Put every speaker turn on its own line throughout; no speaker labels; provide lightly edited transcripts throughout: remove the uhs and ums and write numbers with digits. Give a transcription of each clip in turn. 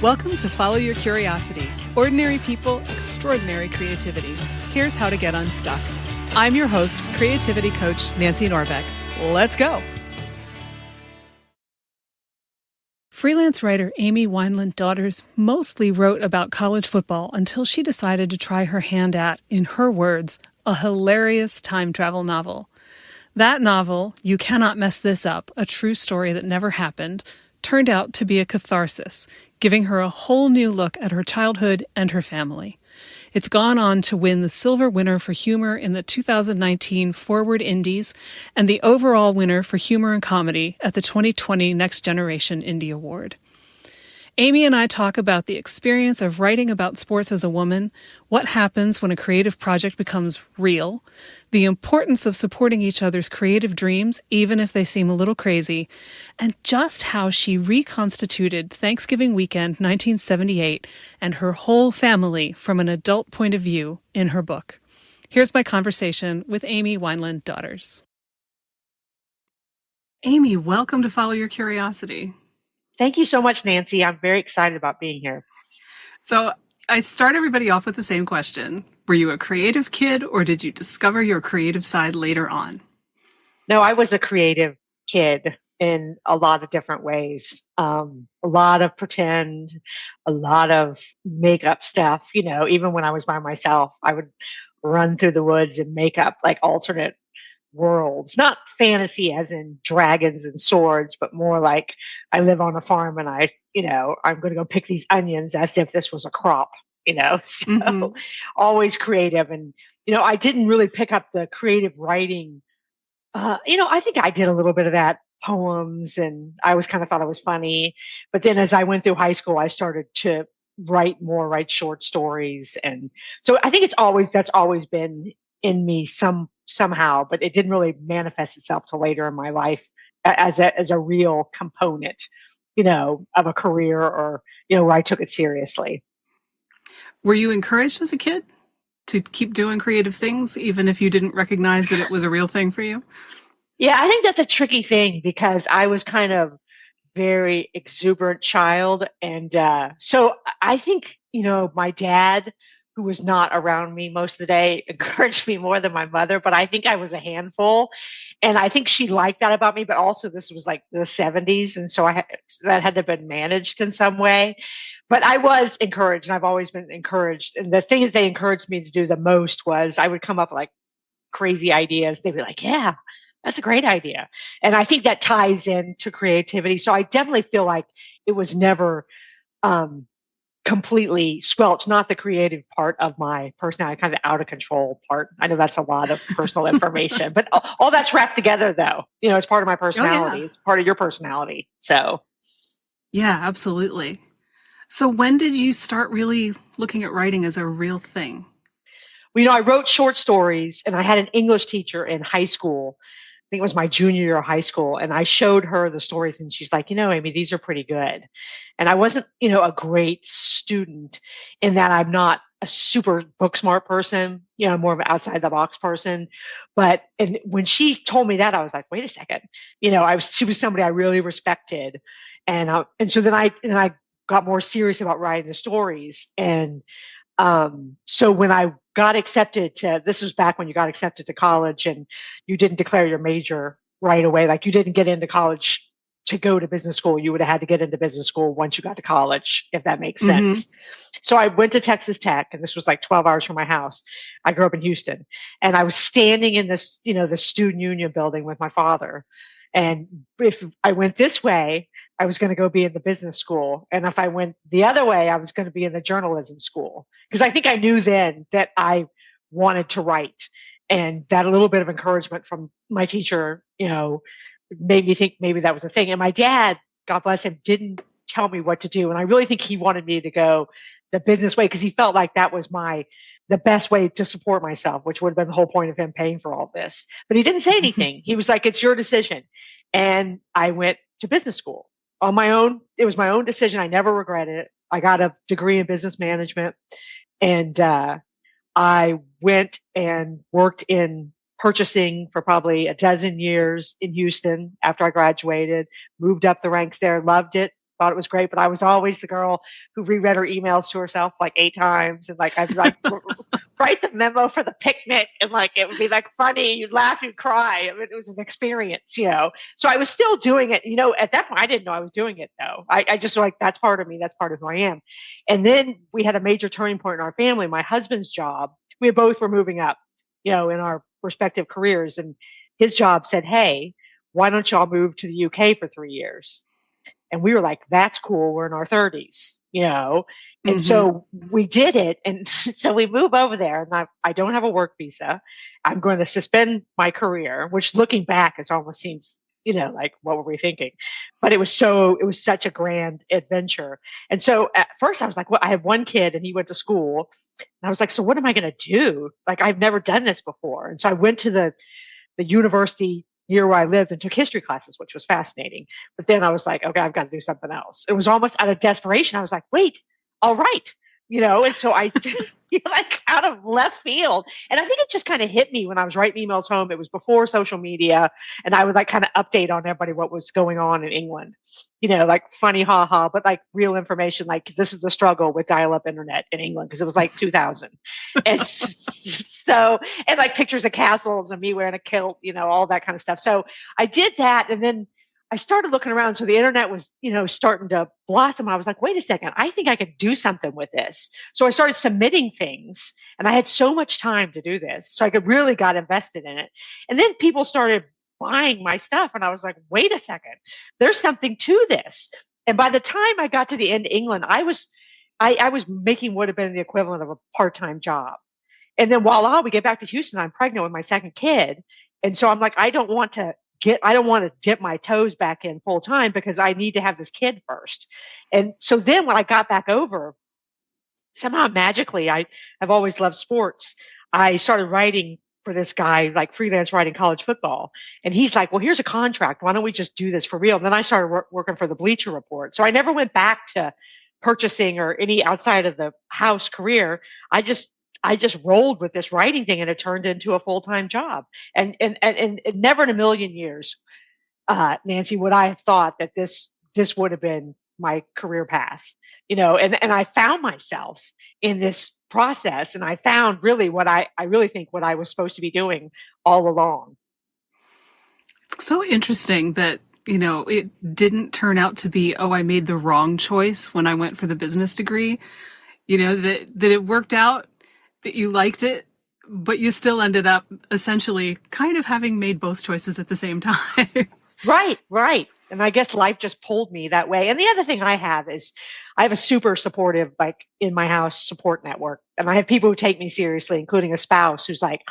Welcome to Follow Your Curiosity. Ordinary people, extraordinary creativity. Here's how to get unstuck. I'm your host, creativity coach Nancy Norbeck. Let's go. Freelance writer Amy Weinland Daughters mostly wrote about college football until she decided to try her hand at, in her words, a hilarious time travel novel. That novel, You Cannot Mess This Up, a true story that never happened, turned out to be a catharsis, giving her a whole new look at her childhood and her family. It's gone on to win the silver winner for humor in the 2019 Foreword INDIES and the overall winner for humor and comedy at the 2020 Next Generation Indie Award. Amy and I talk about the experience of writing about sports as a woman, what happens when a creative project becomes real, the importance of supporting each other's creative dreams, even if they seem a little crazy, and just how she reconstituted Thanksgiving weekend 1978 and her whole family from an adult point of view in her book. Here's my conversation with Amy Weinland Daughters. Amy, welcome to Follow Your Curiosity.
Thank you so much, Nancy. I'm very excited about being here.
So I start everybody off with the same question. Were you a creative kid or did you discover your creative side later on?
No, I was a creative kid in a lot of different ways. A lot of pretend, a lot of makeup stuff. You know, even when I was by myself, I would run through the woods and make up like alternate worlds, not fantasy as in dragons and swords, but more like I live on a farm and I'm going to go pick these onions as if this was a crop, so always creative. And, I didn't really pick up the creative writing. I think I did a little bit of that, poems, and I always kind of thought it was funny. But then as I went through high school, I started to write short stories. And so I think that's always been in me somehow, but it didn't really manifest itself till later in my life as a real component, of a career or, where I took it seriously.
Were you encouraged as a kid to keep doing creative things, even if you didn't recognize that it was a real thing for you?
Yeah, I think that's a tricky thing because I was kind of very exuberant child. And so I think, my dad, who was not around me most of the day, encouraged me more than my mother, but I think I was a handful. And I think she liked that about me, but also this was like the 70s. And so that had to have been managed in some way. But I was encouraged, and I've always been encouraged. And the thing that they encouraged me to do the most was I would come up with like crazy ideas. They'd be like, yeah, that's a great idea. And I think that ties into creativity. So I definitely feel like it was never completely squelched, not the creative part of my personality, kind of out of control part. I know that's a lot of personal information, but all that's wrapped together though. It's part of my personality. Oh, yeah. It's part of your personality. So.
Yeah, absolutely. So when did you start really looking at writing as a real thing?
Well, I wrote short stories and I had an English teacher in high school. I think it was my junior year of high school. And I showed her the stories and she's like, Amy, these are pretty good. And I wasn't, a great student in that I'm not a super book smart person, more of an outside the box person. And when she told me that, I was like, wait a second, she was somebody I really respected. And so then I got more serious about writing the stories. And so when I got accepted this was back when you got accepted to college and you didn't declare your major right away. Like you didn't get into college to go to business school. You would have had to get into business school once you got to college, if that makes sense. So I went to Texas Tech, and this was like 12 hours from my house. I grew up in Houston, and I was standing in this, the student union building with my father. And if I went this way, I was going to go be in the business school. And if I went the other way, I was going to be in the journalism school. Because I think I knew then that I wanted to write. And that a little bit of encouragement from my teacher, made me think maybe that was a thing. And my dad, God bless him, didn't tell me what to do. And I really think he wanted me to go the business way because he felt like that was the best way to support myself, which would have been the whole point of him paying for all this. But he didn't say anything. He was like, it's your decision. And I went to business school on my own. It was my own decision. I never regretted it. I got a degree in business management, and I went and worked in purchasing for probably a dozen years in Houston after I graduated, moved up the ranks there, loved it, thought it was great, but I was always the girl who reread her emails to herself like 8 times. And like, I'd like write the memo for the picnic, and like, it would be like funny. You'd laugh, you'd cry. I mean, it was an experience, you know? So I was still doing it, you know, at that point, I didn't know I was doing it though. I just like, that's part of me. That's part of who I am. And then we had a major turning point in our family. My husband's job, we both were moving up, you know, in our respective careers. And his job said, hey, why don't y'all move to the UK for 3 years? And we were like, that's cool. We're in our 30s, you know? And so we did it. And so we move over there, and I don't have a work visa. I'm going to suspend my career, which looking back, it almost seems, you know, like, what were we thinking? But it was such a grand adventure. And so at first I was like, well, I have one kid and he went to school. And I was like, so what am I going to do? Like, I've never done this before. And so I went to the university near where I lived and took history classes, which was fascinating. But then I was like, okay, I've got to do something else. It was almost out of desperation. I was like, wait, all right. You know, and so I like out of left field. And I think it just kind of hit me when I was writing emails home. It was before social media. And I would like kind of update on everybody what was going on in England, you know, like funny, haha, but like real information. Like, this is the struggle with dial-up internet in England, because it was like 2000. And so, and like pictures of castles and me wearing a kilt, you know, all that kind of stuff. So I did that. And then I started looking around. So the internet was, you know, starting to blossom. I was like, wait a second, I think I could do something with this. So I started submitting things, and I had so much time to do this. So I really got invested in it. And then people started buying my stuff. And I was like, wait a second, there's something to this. And by the time I got to the end of England, I was making what would have been the equivalent of a part-time job. And then voila, we get back to Houston. I'm pregnant with my second kid. And so I'm like, I don't want to dip my toes back in full time, because I need to have this kid first. And so then when I got back over, somehow magically, I've always loved sports. I started writing for this guy, like freelance writing college football. And he's like, well, here's a contract. Why don't we just do this for real? And then I started working for the Bleacher Report. So I never went back to purchasing or any outside of the house career. I just rolled with this writing thing, and it turned into a full-time job. And never in a million years, Nancy, would I have thought that this would have been my career path, you know, and I found myself in this process, and I found really what I really think what I was supposed to be doing all along.
It's so interesting that, you know, it didn't turn out to be, oh, I made the wrong choice when I went for the business degree, you know, that it worked out, that you liked it, but you still ended up essentially kind of having made both choices at the same time.
Right. And I guess life just pulled me that way. And the other thing I have is I have a super supportive, like in my house, support network. And I have people who take me seriously, including a spouse who's like,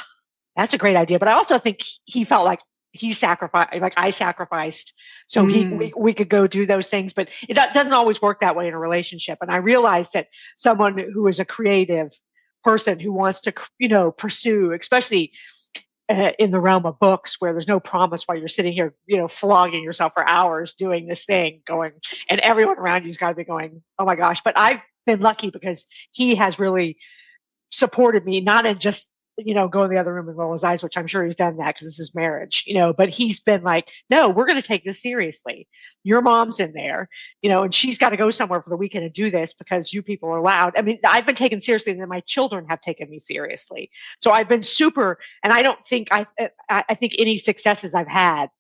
that's a great idea. But I also think he felt like he sacrificed, like I sacrificed, so we could go do those things. But it doesn't always work that way in a relationship. And I realized that someone who is a creative person who wants to, you know, pursue, especially in the realm of books, where there's no promise while you're sitting here, you know, flogging yourself for hours doing this thing, going, and everyone around you's got to be going, oh my gosh. But I've been lucky because he has really supported me, not in just, you know, go in the other room and roll his eyes, which I'm sure he's done that because this is marriage, you know, but he's been like, no, we're going to take this seriously. Your mom's in there, you know, and she's got to go somewhere for the weekend and do this because you people are loud. I mean, I've been taken seriously, and then my children have taken me seriously. So I've been super, and I don't think, I think any successes I've had,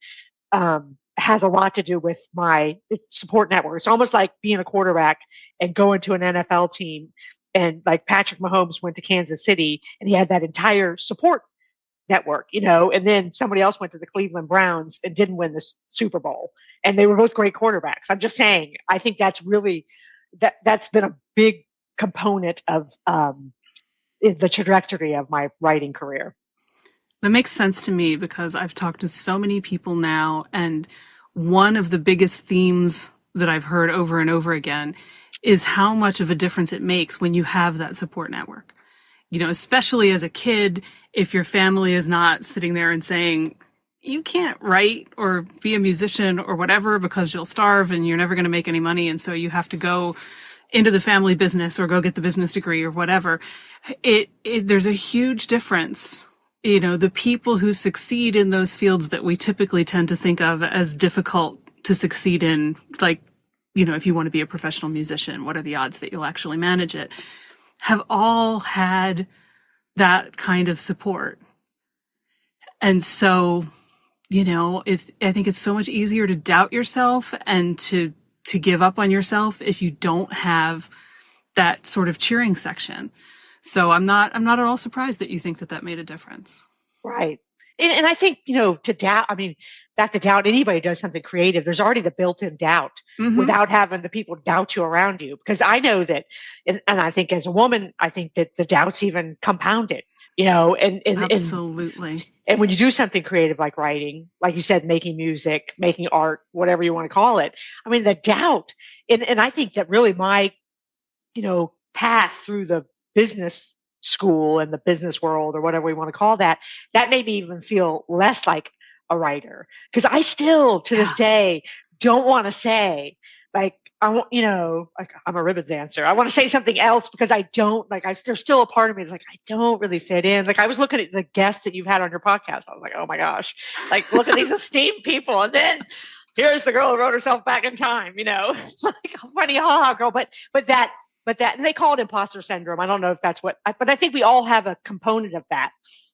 has a lot to do with my support network. It's almost like being a quarterback and going to an NFL team. And like Patrick Mahomes went to Kansas City, and he had that entire support network, you know, and then somebody else went to the Cleveland Browns and didn't win the Super Bowl. And they were both great quarterbacks. I'm just saying, I think that's really, that's been a big component of the trajectory of my writing career.
That makes sense to me, because I've talked to so many people now, and one of the biggest themes that I've heard over and over again is how much of a difference it makes when you have that support network. You know, especially as a kid, if your family is not sitting there and saying, you can't write or be a musician or whatever because you'll starve and you're never going to make any money, and so you have to go into the family business or go get the business degree or whatever. There's a huge difference. You know, the people who succeed in those fields that we typically tend to think of as difficult to succeed in, like if you want to be a professional musician, what are the odds that you'll actually manage it, have all had that kind of support. And so, I think it's so much easier to doubt yourself and to give up on yourself if you don't have that sort of cheering section. So I'm not at all surprised that you think that made a difference.
Right. And I think, to doubt, back to doubt, anybody does something creative, there's already the built-in doubt without having the people doubt you around you. Because I know that, and I think as a woman, I think that the doubt's even compounded, and
absolutely.
And when you do something creative like writing, like you said, making music, making art, whatever you want to call it, the doubt, and I think that really my, path through the business school and the business world or whatever we want to call that made me even feel less like a writer. Because I still, to this day, don't want to say, like, I want, like I'm a ribbon dancer. I want to say something else because I don't, there's still a part of me that's like, I don't really fit in. Like, I was looking at the guests that you've had on your podcast. I was like, oh my gosh, like, look at these esteemed people. And then here's the girl who wrote herself back in time, like, funny, girl. But that, and they call it imposter syndrome. I don't know if that's but I think we all have a component of that,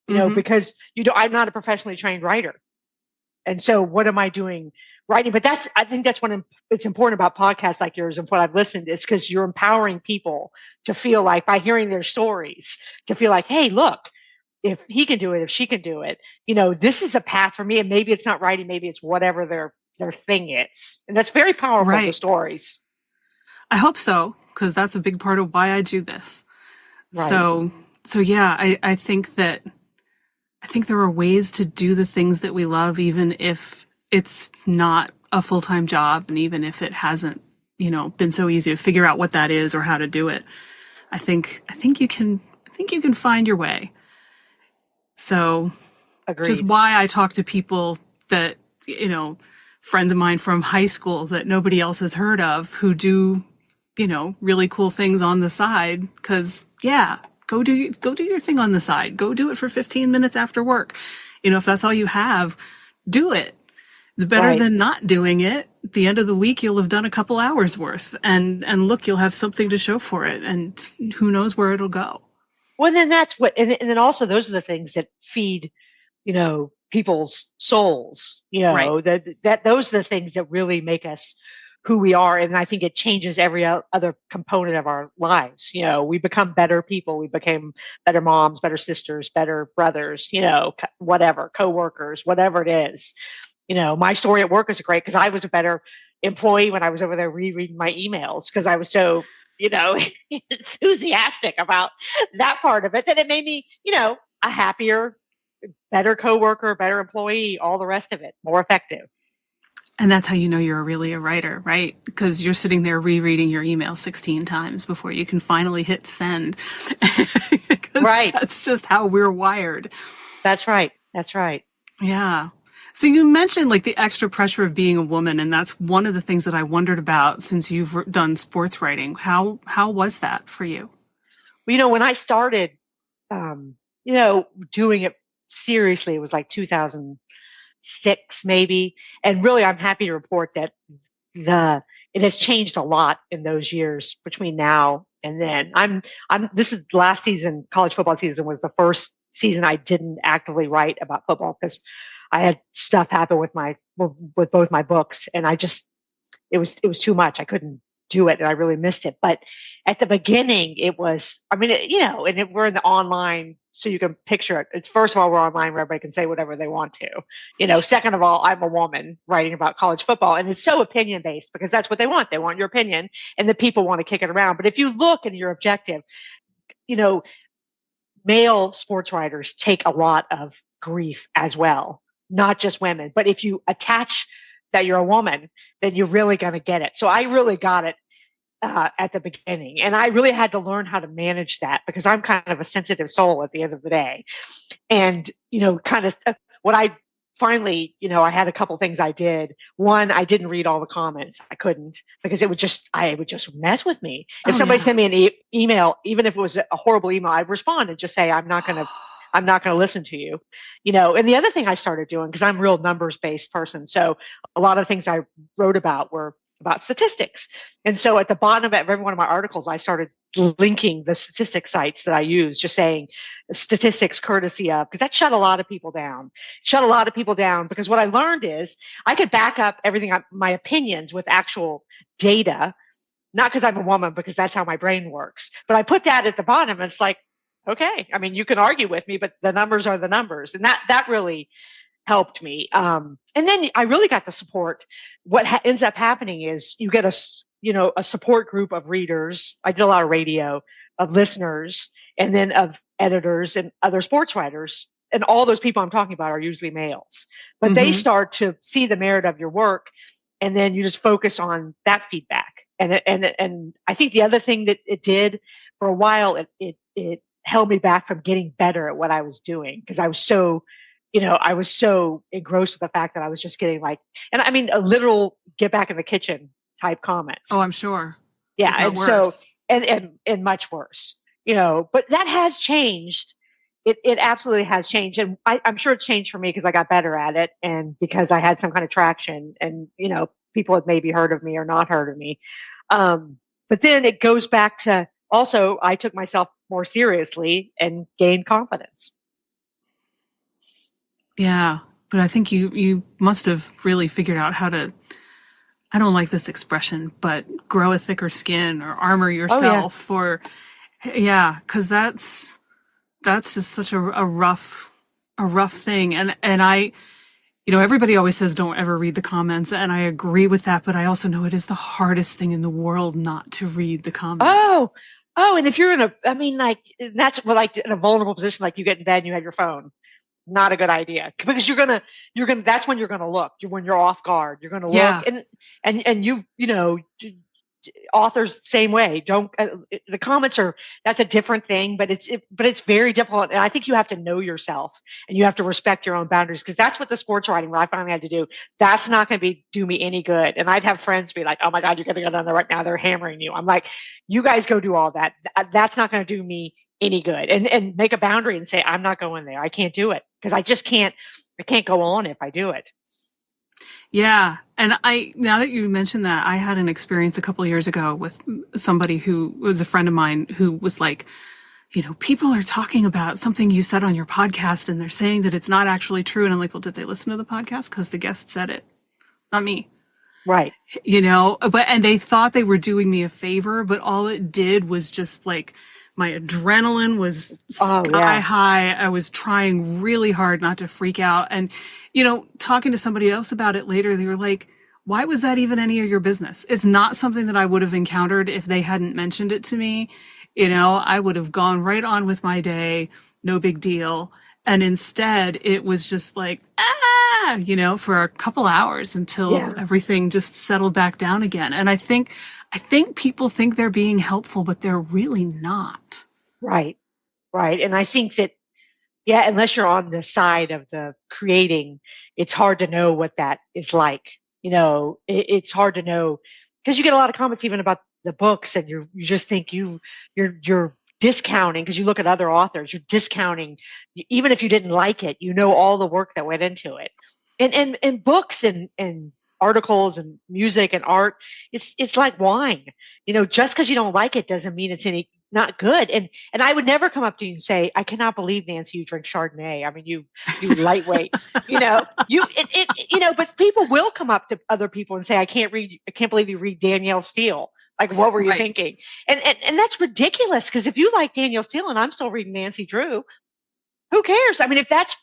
because I'm not a professionally trained writer. And so what am I doing writing? But I think that's it's important about podcasts like yours and what I've listened is because you're empowering people to feel like, by hearing their stories, to feel like, hey, look, if he can do it, if she can do it, this is a path for me. And maybe it's not writing, maybe it's whatever their thing is. And that's very powerful, the stories.
I hope so, because that's a big part of why I do this. Right. So yeah, I think there are ways to do the things that we love, even if it's not a full-time job, and even if it hasn't, been so easy to figure out what that is or how to do it. I think you can find your way. So,
agreed.
Which is why I talk to people that, friends of mine from high school that nobody else has heard of, who do, really cool things on the side. Cause go do your thing on the side. Go do it for 15 minutes after work. If that's all you have, do it. It's better than not doing it. At the end of the week, you'll have done a couple hours worth, and look, you'll have something to show for it, and who knows where it'll go.
Well, then that's and then also those are the things that feed, people's souls, that those are the things that really make us who we are. And I think it changes every other component of our lives. We become better people. We became better moms, better sisters, better brothers, whatever, coworkers, whatever it is. My story at work is great because I was a better employee when I was over there rereading my emails because I was so, enthusiastic about that part of it that it made me, a happier, better coworker, better employee, all the rest of it, more effective.
And that's how you're really a writer, right? Because you're sitting there rereading your email 16 times before you can finally hit send.
Right.
That's just how we're wired.
That's right. That's right.
Yeah. So you mentioned like the extra pressure of being a woman, and that's one of the things that I wondered about since you've done sports writing. How was that for you?
Well, when I started, doing it seriously, it was like 2006 maybe. And really, I'm happy to report that it has changed a lot in those years between now and then. This is last season, college football season was the first season I didn't actively write about football because I had stuff happen with both my books, and it was too much. I couldn't do it, and I really missed it. But at the beginning, it was, we're in the online, so you can picture it. It's, first of all, we're online where everybody can say whatever they want to. Second of all, I'm a woman writing about college football, and it's so opinion based because that's what they want. They want your opinion, and the people want to kick it around. But if you look and you're objective, male sports writers take a lot of grief as well. Not just women, but if you attach that you're a woman, then you're really going to get it. So I really got it at the beginning, and I really had to learn how to manage that because I'm kind of a sensitive soul at the end of the day. And, kind of what I finally, I had a couple things I did. One, I didn't read all the comments. I couldn't because it would just mess with me. If somebody sent me an email, even if it was a horrible email, I'd respond and just say, I'm not going to listen to you, and the other thing I started doing, because I'm a real numbers based person. So a lot of things I wrote about were about statistics. And so at the bottom of every one of my articles, I started linking the statistics sites that I use, just saying statistics courtesy of, because that shut a lot of people down. Shut a lot of people down because what I learned is I could back up everything, my opinions with actual data, not because I'm a woman, because that's how my brain works. But I put that at the bottom and it's like, okay, I mean, you can argue with me, but the numbers are the numbers. And that really helped me. And then I really got the support. What ends up happening is you get a support group of readers. I did a lot of radio, of listeners, and then of editors and other sports writers. And all those people I'm talking about are usually males, but they start to see the merit of your work. And then you just focus on that feedback. And I think the other thing that it did for a while, it held me back from getting better at what I was doing because I was so engrossed with the fact that I was just getting and I mean, a literal get back in the kitchen type comments.
Oh, I'm sure.
Yeah. And worse. So, and much worse, but that has changed. It absolutely has changed. And I'm sure it's changed for me because I got better at it and because I had some kind of traction and, people had maybe heard of me or not heard of me. But then it goes back to also, I took myself more seriously and gained confidence.
Yeah. But I think you must have really figured out how to, I don't like this expression, but grow a thicker skin or armor yourself for, cause that's just such a rough thing. And I, everybody always says don't ever read the comments, and I agree with that, but I also know it is the hardest thing in the world not to read the comments.
Oh, and if you're in that's in a vulnerable position, like you get in bed and you have your phone, not a good idea because you're gonna, that's when you're gonna look. When you're off guard, you're gonna look, and authors same way. Don't the comments that's a different thing, but it's very difficult. And I think you have to know yourself and you have to respect your own boundaries because that's what the sports writing what I finally had to do. That's not going to do me any good. And I'd have friends be like, "Oh my God, you're going to go down there right now. They're hammering you." I'm like, "You guys go do all that. That's not going to do me any good." And make a boundary and say, "I'm not going there. I can't do it because I just can't. I can't go on if I do it."
Yeah. And now that you mentioned that, I had an experience a couple of years ago with somebody who was a friend of mine who was like, people are talking about something you said on your podcast and they're saying that it's not actually true. And I'm like, well, did they listen to the podcast? Because the guest said it, not me.
Right.
And they thought they were doing me a favor, but all it did was just like, my adrenaline was sky high. I was trying really hard not to freak out. And, talking to somebody else about it later, they were like, why was that even any of your business? It's not something that I would have encountered if they hadn't mentioned it to me. I would have gone right on with my day. No big deal. And instead it was just like, for a couple hours until everything just settled back down again. And I think people think they're being helpful, but they're really not.
Right. Right. And I think that, unless you're on the side of the creating, it's hard to know what that is like. It's hard to know because you get a lot of comments even about the books and you just think you're discounting because you look at other authors, you're discounting, even if you didn't like it, all the work that went into it. And books and articles and music and art, it's like wine. Just because you don't like it doesn't mean it's not good. And I would never come up to you and say, I cannot believe, Nancy, you drink Chardonnay. I mean, you lightweight, but people will come up to other people and say, I can't believe you read Danielle Steele. Like, what were you thinking? And that's ridiculous. Because if you like Danielle Steele and I'm still reading Nancy Drew, who cares? I mean, if that's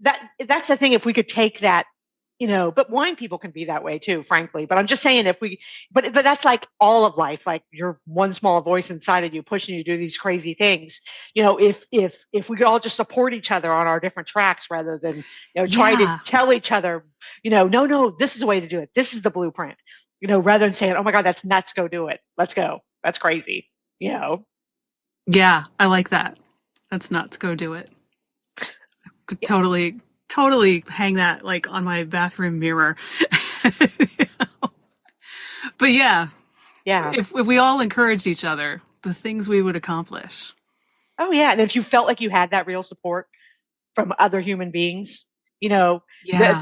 the thing, if we could take that, but wine people can be that way too, frankly. But I'm just saying but that's like all of life, like your one small voice inside of you pushing you to do these crazy things. If we could all just support each other on our different tracks rather than, try to tell each other, no, this is the way to do it. This is the blueprint, rather than saying, oh my God, that's nuts. Go do it. Let's go. That's crazy. Yeah,
I like that. That's nuts. Go do it. Totally hang that like on my bathroom mirror. But if we all encouraged each other, the things we would accomplish.
Oh yeah. And if you felt like you had that real support from other human beings,
Yeah.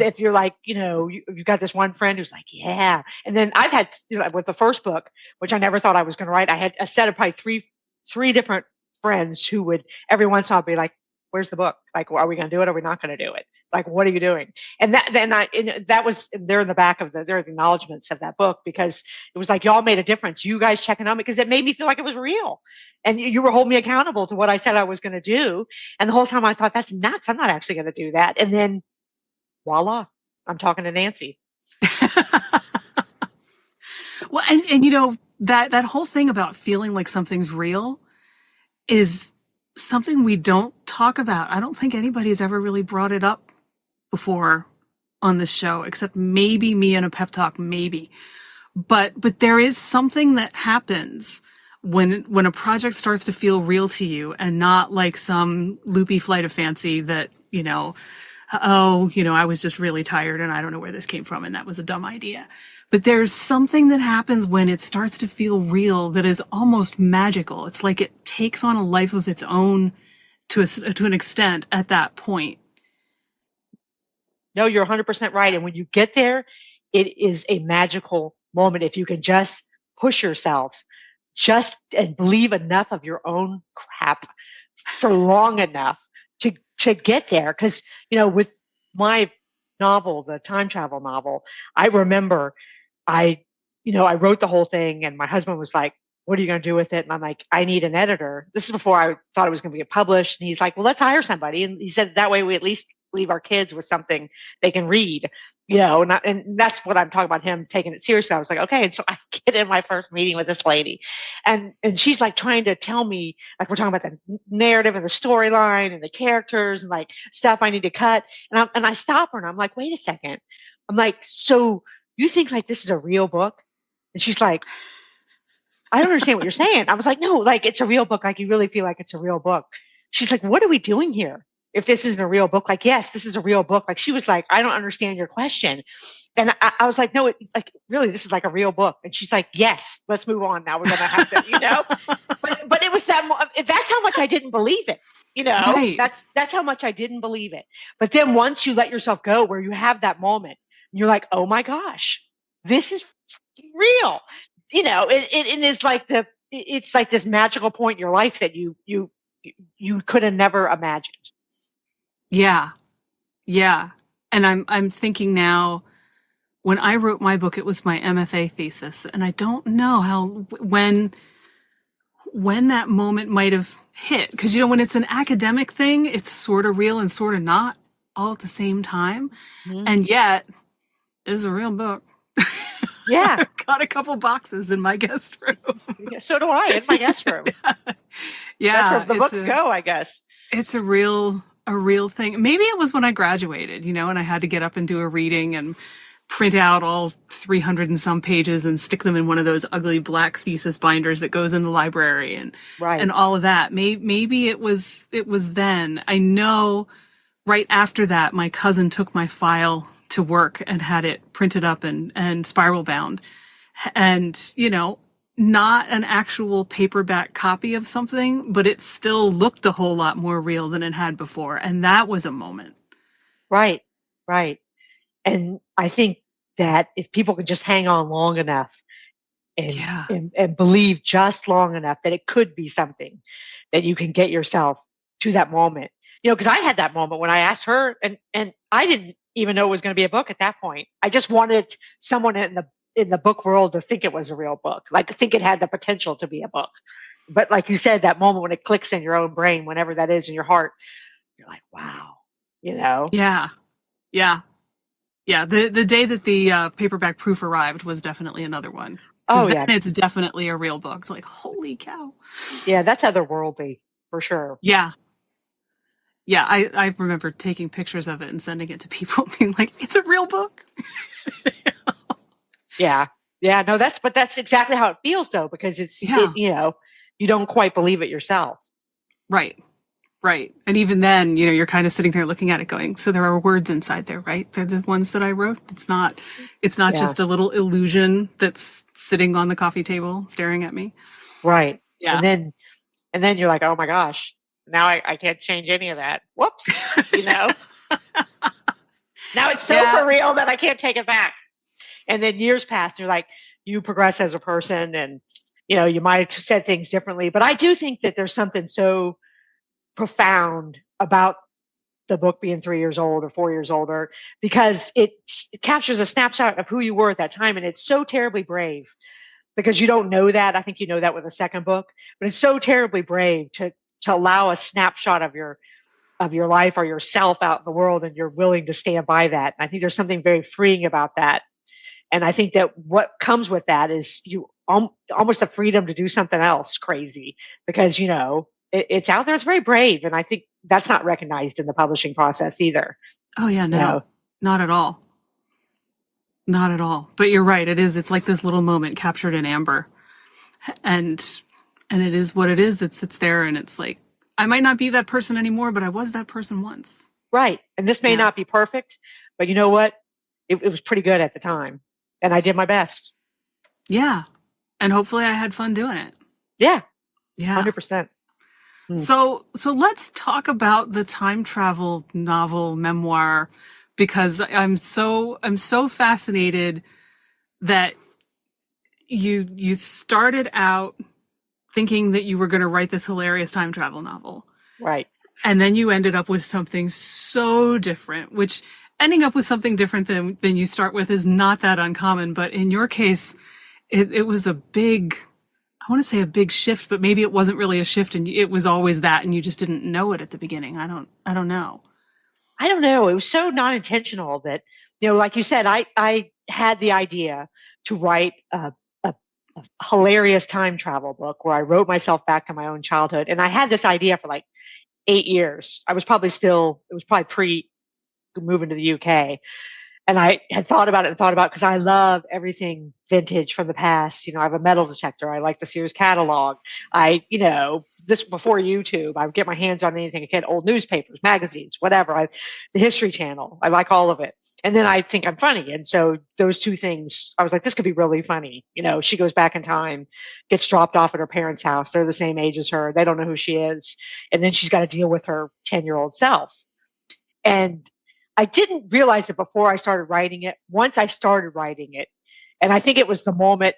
if you're like, you've got this one friend who's like, yeah. And then I've had, with the first book, which I never thought I was going to write, I had a set of probably three different friends who would every once in a while be like, where's the book? Like, are we going to do it? Or are we not going to do it? Like, what are you doing? And that was, they're in the back of there are the acknowledgments of that book, because it was like, y'all made a difference. You guys checking on me, because it made me feel like it was real. And you were holding me accountable to what I said I was going to do. And the whole time I thought, that's nuts. I'm not actually going to do that. And then voila, I'm talking to Nancy.
Well, and that whole thing about feeling like something's real is something we don't talk about. I don't think anybody's ever really brought it up before on this show, except maybe me in a pep talk, maybe. But there is something that happens when a project starts to feel real to you, and not like some loopy flight of fancy that, I was just really tired and I don't know where this came from and that was a dumb idea. But there's something that happens when it starts to feel real that is almost magical. It's like it takes on a life of its own to an extent at that point.
No, you're 100% right. And when you get there, it is a magical moment. If you can just push yourself and believe enough of your own crap for long enough to get there. Because, with my novel, the time travel novel, I remember I wrote the whole thing, and my husband was like, what are you going to do with it? And I'm like, I need an editor. This is before I thought it was going to get published. And he's like, well, let's hire somebody. And he said, that way we at least leave our kids with something they can read, and that's what I'm talking about, him taking it seriously. I was like, okay. And so I get in my first meeting with this lady, and she's like trying to tell me, like, we're talking about the narrative and the storyline and the characters and like stuff I need to cut. And I stop her and I'm like, wait a second. I'm like, so you think like this is a real book? And she's like, I don't understand what you're saying. I was like, no, like it's a real book. Like you really feel like it's a real book. She's like, what are we doing here? If this isn't a real book, like, yes, this is a real book. Like she was like, I don't understand your question. And I was like, no, it's like, really, this is like a real book. And she's like, yes, let's move on. Now we're going to have to, but it was that's how much I didn't believe it.
Right.
That's how much I didn't believe it. But then once you let yourself go, where you have that moment, you're like, oh my gosh, this is real. It is like it's like this magical point in your life that you could have never imagined.
Yeah. Yeah. And I'm thinking now, when I wrote my book, it was my MFA thesis, and I don't know when that moment might have hit. Because, when it's an academic thing, it's sort of real and sort of not all at the same time. Mm-hmm. And yet, it's a real book.
Yeah.
Got a couple boxes in my guest room.
Yeah, so do I, in my guest room.
Yeah.
That's where the books go, I guess.
It's a real thing. Maybe it was when I graduated, and I had to get up and do a reading and print out all 300 and some pages and stick them in one of those ugly black thesis binders that goes in the library and all of that. Maybe it was then. I know right after that, my cousin took my file to work and had it printed up and spiral bound. And, not an actual paperback copy of something, but it still looked a whole lot more real than it had before. And that was a moment.
Right. Right. And I think that if people can just hang on long enough and believe just long enough that it could be something, that you can get yourself to that moment. Because I had that moment when I asked her, and I didn't even know it was going to be a book at that point. I just wanted someone in the book world to think it was a real book, like think it had the potential to be a book. But like you said, that moment when it clicks in your own brain, whenever that is in your heart, you're like, wow,
Yeah. Yeah. Yeah. The day that the paperback proof arrived was definitely another one.
Oh yeah.
It's definitely a real book. It's like, holy cow.
Yeah. That's otherworldly for sure.
Yeah. Yeah. I remember taking pictures of it and sending it to people being like, it's a real book.
Yeah. Yeah. No, that's exactly how it feels though, because it's, you don't quite believe it yourself.
Right. Right. And even then, you're kind of sitting there looking at it going, so there are words inside there, right? They're the ones that I wrote. It's not just a little illusion that's sitting on the coffee table staring at me.
Right.
Yeah.
And then you're like, oh my gosh, now I can't change any of that. Whoops. Now it's so for real that I can't take it back. And then years pass, and you're like, you progress as a person, and you might have said things differently. But I do think that there's something so profound about the book being 3 years old or 4 years older, because it captures a snapshot of who you were at that time. And it's so terribly brave, because you don't know that. I think you know that with the second book, but it's so terribly brave to allow a snapshot of your life or yourself out in the world, and you're willing to stand by that. And I think there's something very freeing about that. And I think that what comes with that is almost the freedom to do something else crazy, because it's out there. It's very brave, and I think that's not recognized in the publishing process either.
Oh yeah, no, not at all. Not at all. But you're right. It is. It's like this little moment captured in amber, and it is what it is. It's there, and it's like, I might not be that person anymore, but I was that person once.
Right. And this may not be perfect, but you know what? It was pretty good at the time, and I did my best.
Yeah. And hopefully I had fun doing it.
Yeah.
Yeah.
100%.
So let's talk about the time travel novel memoir, because I'm so fascinated that you started out thinking that you were going to write this hilarious time travel novel.
Right.
And then you ended up with something so different, which ending up with something different than you start with is not that uncommon. But in your case, it was a big, I want to say a big shift, but maybe it wasn't really a shift, and it was always that, and you just didn't know it at the beginning. I don't know.
I don't know. It was so non-intentional that, like you said, I had the idea to write a hilarious time travel book where I wrote myself back to my own childhood. And I had this idea for like 8 years. It was probably pre moving to the UK. And I had thought about it because I love everything vintage from the past. I have a metal detector. I like the Sears catalog. This before YouTube, I would get my hands on anything I could, old newspapers, magazines, whatever. The History Channel. I like all of it. And then I think I'm funny. And so those two things, I was like, this could be really funny. She goes back in time, gets dropped off at her parents' house. They're the same age as her. They don't know who she is. And then she's got to deal with her 10-year-old self. And I didn't realize it before I started writing it. Once I started writing it, and I think it was the moment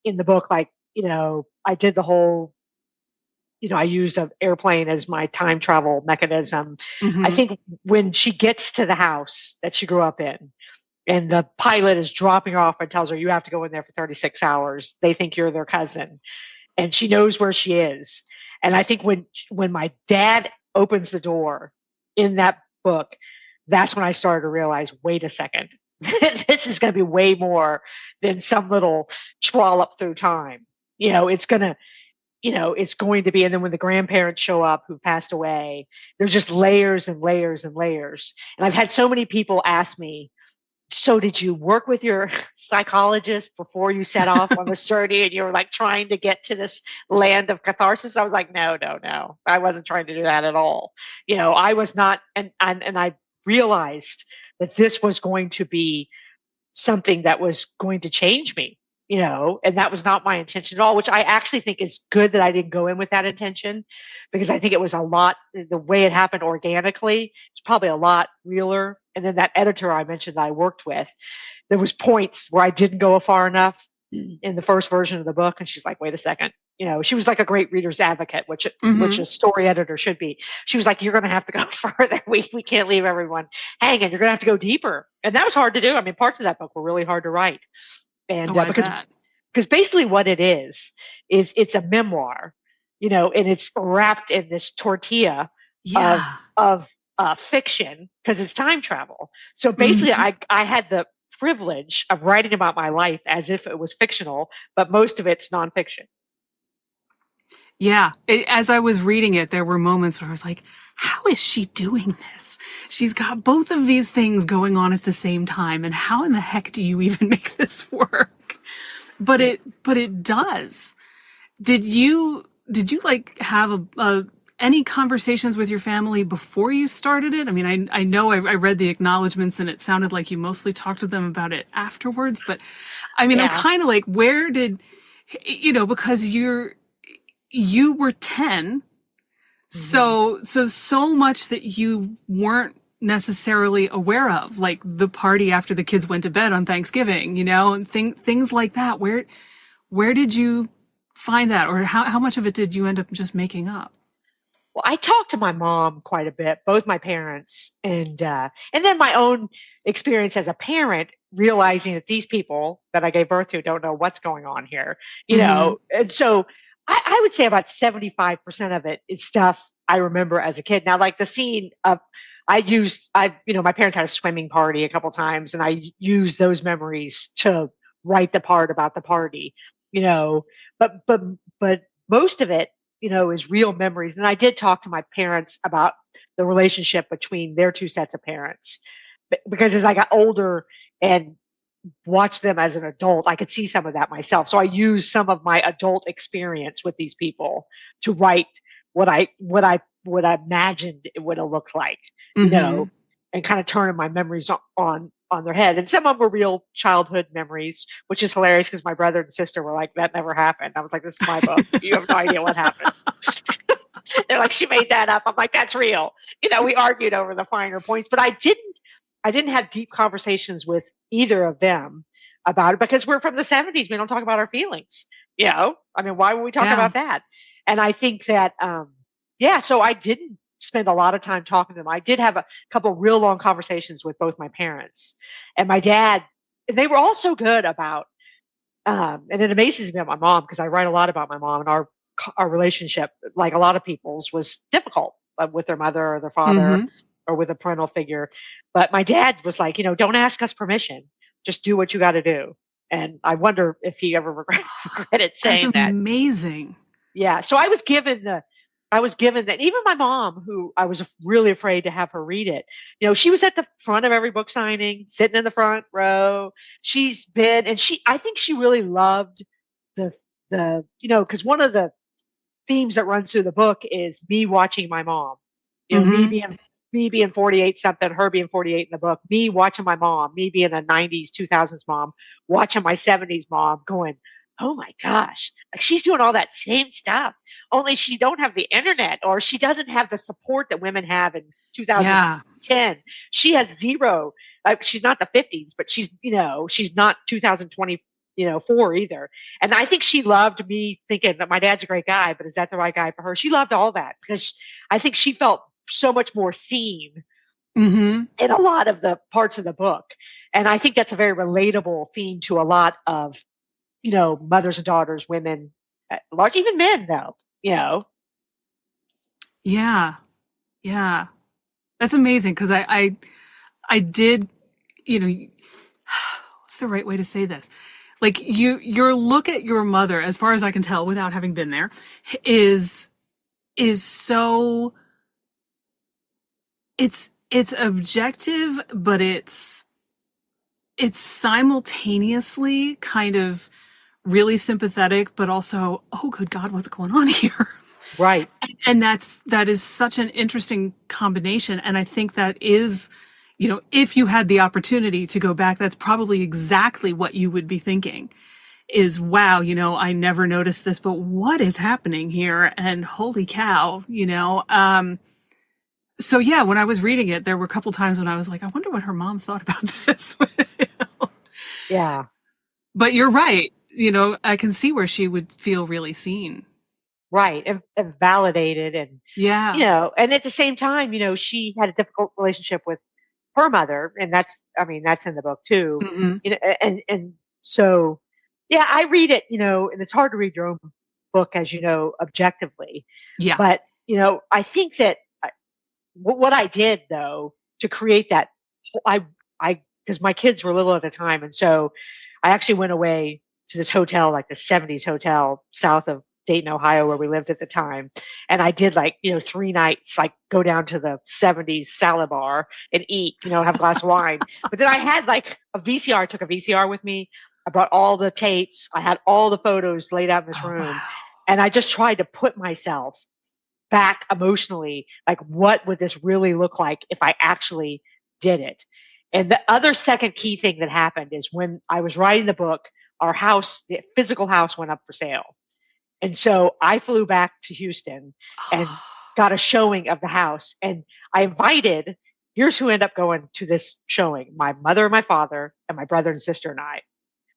in the book, like, I did the whole, I used an airplane as my time travel mechanism. Mm-hmm. I think when she gets to the house that she grew up in, and the pilot is dropping her off and tells her, you have to go in there for 36 hours. They think you're their cousin. And she knows where she is. And I think when my dad opens the door in that book, that's when I started to realize, wait a second, this is going to be way more than some little trollop through time. It's going to be, and then when the grandparents show up who passed away, there's just layers and layers and layers. And I've had so many people ask me, so did you work with your psychologist before you set off on this journey, and you were like trying to get to this land of catharsis? I was like, no. I wasn't trying to do that at all. I was not. And I realized that this was going to be something that was going to change me, and that was not my intention at all, which I actually think is good that I didn't go in with that intention, because I think it was the way it happened organically, it's probably a lot realer. And then that editor I mentioned that I worked with, there was points where I didn't go far enough in the first version of the book. And she's like, wait a second. She was like a great reader's advocate, which a story editor should be. She was like, you're going to have to go further. We can't leave everyone hanging. You're going to have to go deeper. And that was hard to do. I mean, parts of that book were really hard to write. And because basically what it is it's a memoir, and it's wrapped in this tortilla of fiction, because it's time travel. So basically I had the privilege of writing about my life as if it was fictional, but most of it's nonfiction.
Yeah. As I was reading it, there were moments where I was like, how is she doing this? She's got both of these things going on at the same time. And how in the heck do you even make this work? But it does. Did you like have any conversations with your family before you started it? I mean, I know I read the acknowledgments, and it sounded like you mostly talked to them about it afterwards, but I mean, I'm kind of like, where did, because you were 10. So much that you weren't necessarily aware of, like the party after the kids went to bed on Thanksgiving, and things like that. Where did you find that, or how much of it did you end up just making up?
Well, I talked to my mom quite a bit, both my parents, and then my own experience as a parent, realizing that these people that I gave birth to don't know what's going on here,
Mm-hmm.
And so I would say about 75% of it is stuff I remember as a kid. Now, like the scene of my parents had a swimming party a couple times, and I used those memories to write the part about the party, you know, but most of it, is real memories. And I did talk to my parents about the relationship between their two sets of parents, because as I got older and watched them as an adult, I could see some of that myself. So I used some of my adult experience with these people to write what I imagined it would have looked like,
Mm-hmm.
and kind of turning my memories on their head. And some of them were real childhood memories, which is hilarious because my brother and sister were like, "That never happened." I was like, "This is my book. You have no idea what happened." They're like, "She made that up." I'm like, "That's real." We argued over the finer points, but I didn't have deep conversations with either of them about it because we're from the 70s. We don't talk about our feelings. I mean, why would we talk
Yeah.
about that? And I think that, yeah, so I didn't spend a lot of time talking to them. I did have a couple real long conversations with both my parents and my dad. And they were all so good about, and it amazes me about my mom because I write a lot about my mom, and our relationship, like a lot of people's, was difficult with their mother or their father
Mm-hmm.
or with a parental figure. But my dad was like, don't ask us permission. Just do what you got to do. And I wonder if he ever regretted
That's
saying that.
amazing.
Yeah. So I was given that. Even my mom, who I was really afraid to have her read it, she was at the front of every book signing, sitting in the front row. I think she really loved the, because one of the themes that runs through the book is me watching my mom. Me
Mm-hmm.
being 48 something, her being 48 in the book, me watching my mom, me being a 90s, 2000s mom, watching my 70s mom going, "Oh my gosh, like she's doing all that same stuff. Only she don't have the internet, or she doesn't have the support that women have in
Yeah.
2010. She has zero. Like she's not the 50s, but she's not 2020, four either. And I think she loved me thinking that my dad's a great guy, but is that the right guy for her? She loved all that because I think she felt so much more seen
Mm-hmm.
in a lot of the parts of the book. And I think that's a very relatable theme to a lot of, mothers and daughters, women at large, even men though.
Yeah. Yeah. That's amazing because I did, you know, what's the right way to say this? Like your look at your mother, as far as I can tell, without having been there, is so it's objective, but it's simultaneously kind of really sympathetic, but also, oh, good God, what's going on here?
Right.
And that is such an interesting combination. And I think that is, if you had the opportunity to go back, that's probably exactly what you would be thinking is, wow, I never noticed this, but what is happening here? And holy cow, so yeah, when I was reading it, there were a couple times when I was like, I wonder what her mom thought about this.
Yeah.
But you're right. I can see where she would feel really seen.
Right. And validated. And,
Yeah.
and at the same time, she had a difficult relationship with her mother. And that's in the book too.
Hmm.
And so, yeah, I read it, and it's hard to read your own book, as you know, objectively.
Yeah.
But, I think that what I did though to create that, because my kids were little at the time. And so I actually went away to this hotel, like the 70s hotel south of Dayton, Ohio, where we lived at the time. And I did 3 nights, like go down to the 70s salad bar and eat, have a glass of wine. But then I had like a VCR, I took a VCR with me. I brought all the tapes. I had all the photos laid out in this
Oh,
room.
wow.
And I just tried to put myself back emotionally, like what would this really look like if I actually did it? And the other second key thing that happened is when I was writing the book, our house, the physical house, went up for sale. And so I flew back to Houston and got a showing of the house. And I invited here's who ended up going to this showing: my mother and my father and my brother and sister and I.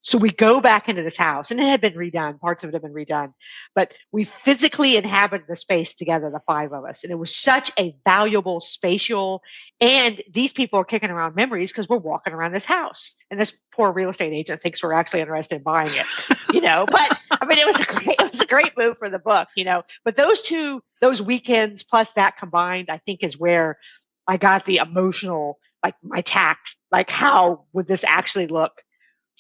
So we go back into this house, and it had been redone. Parts of it had been redone, but we physically inhabited the space together, the five of us. And it was such a valuable spatial, and these people are kicking around memories because we're walking around this house, and this poor real estate agent thinks we're actually interested in buying it, but I mean, it was a great move for the book, but those weekends plus that combined, I think is where I got the emotional, like my tact, like how would this actually look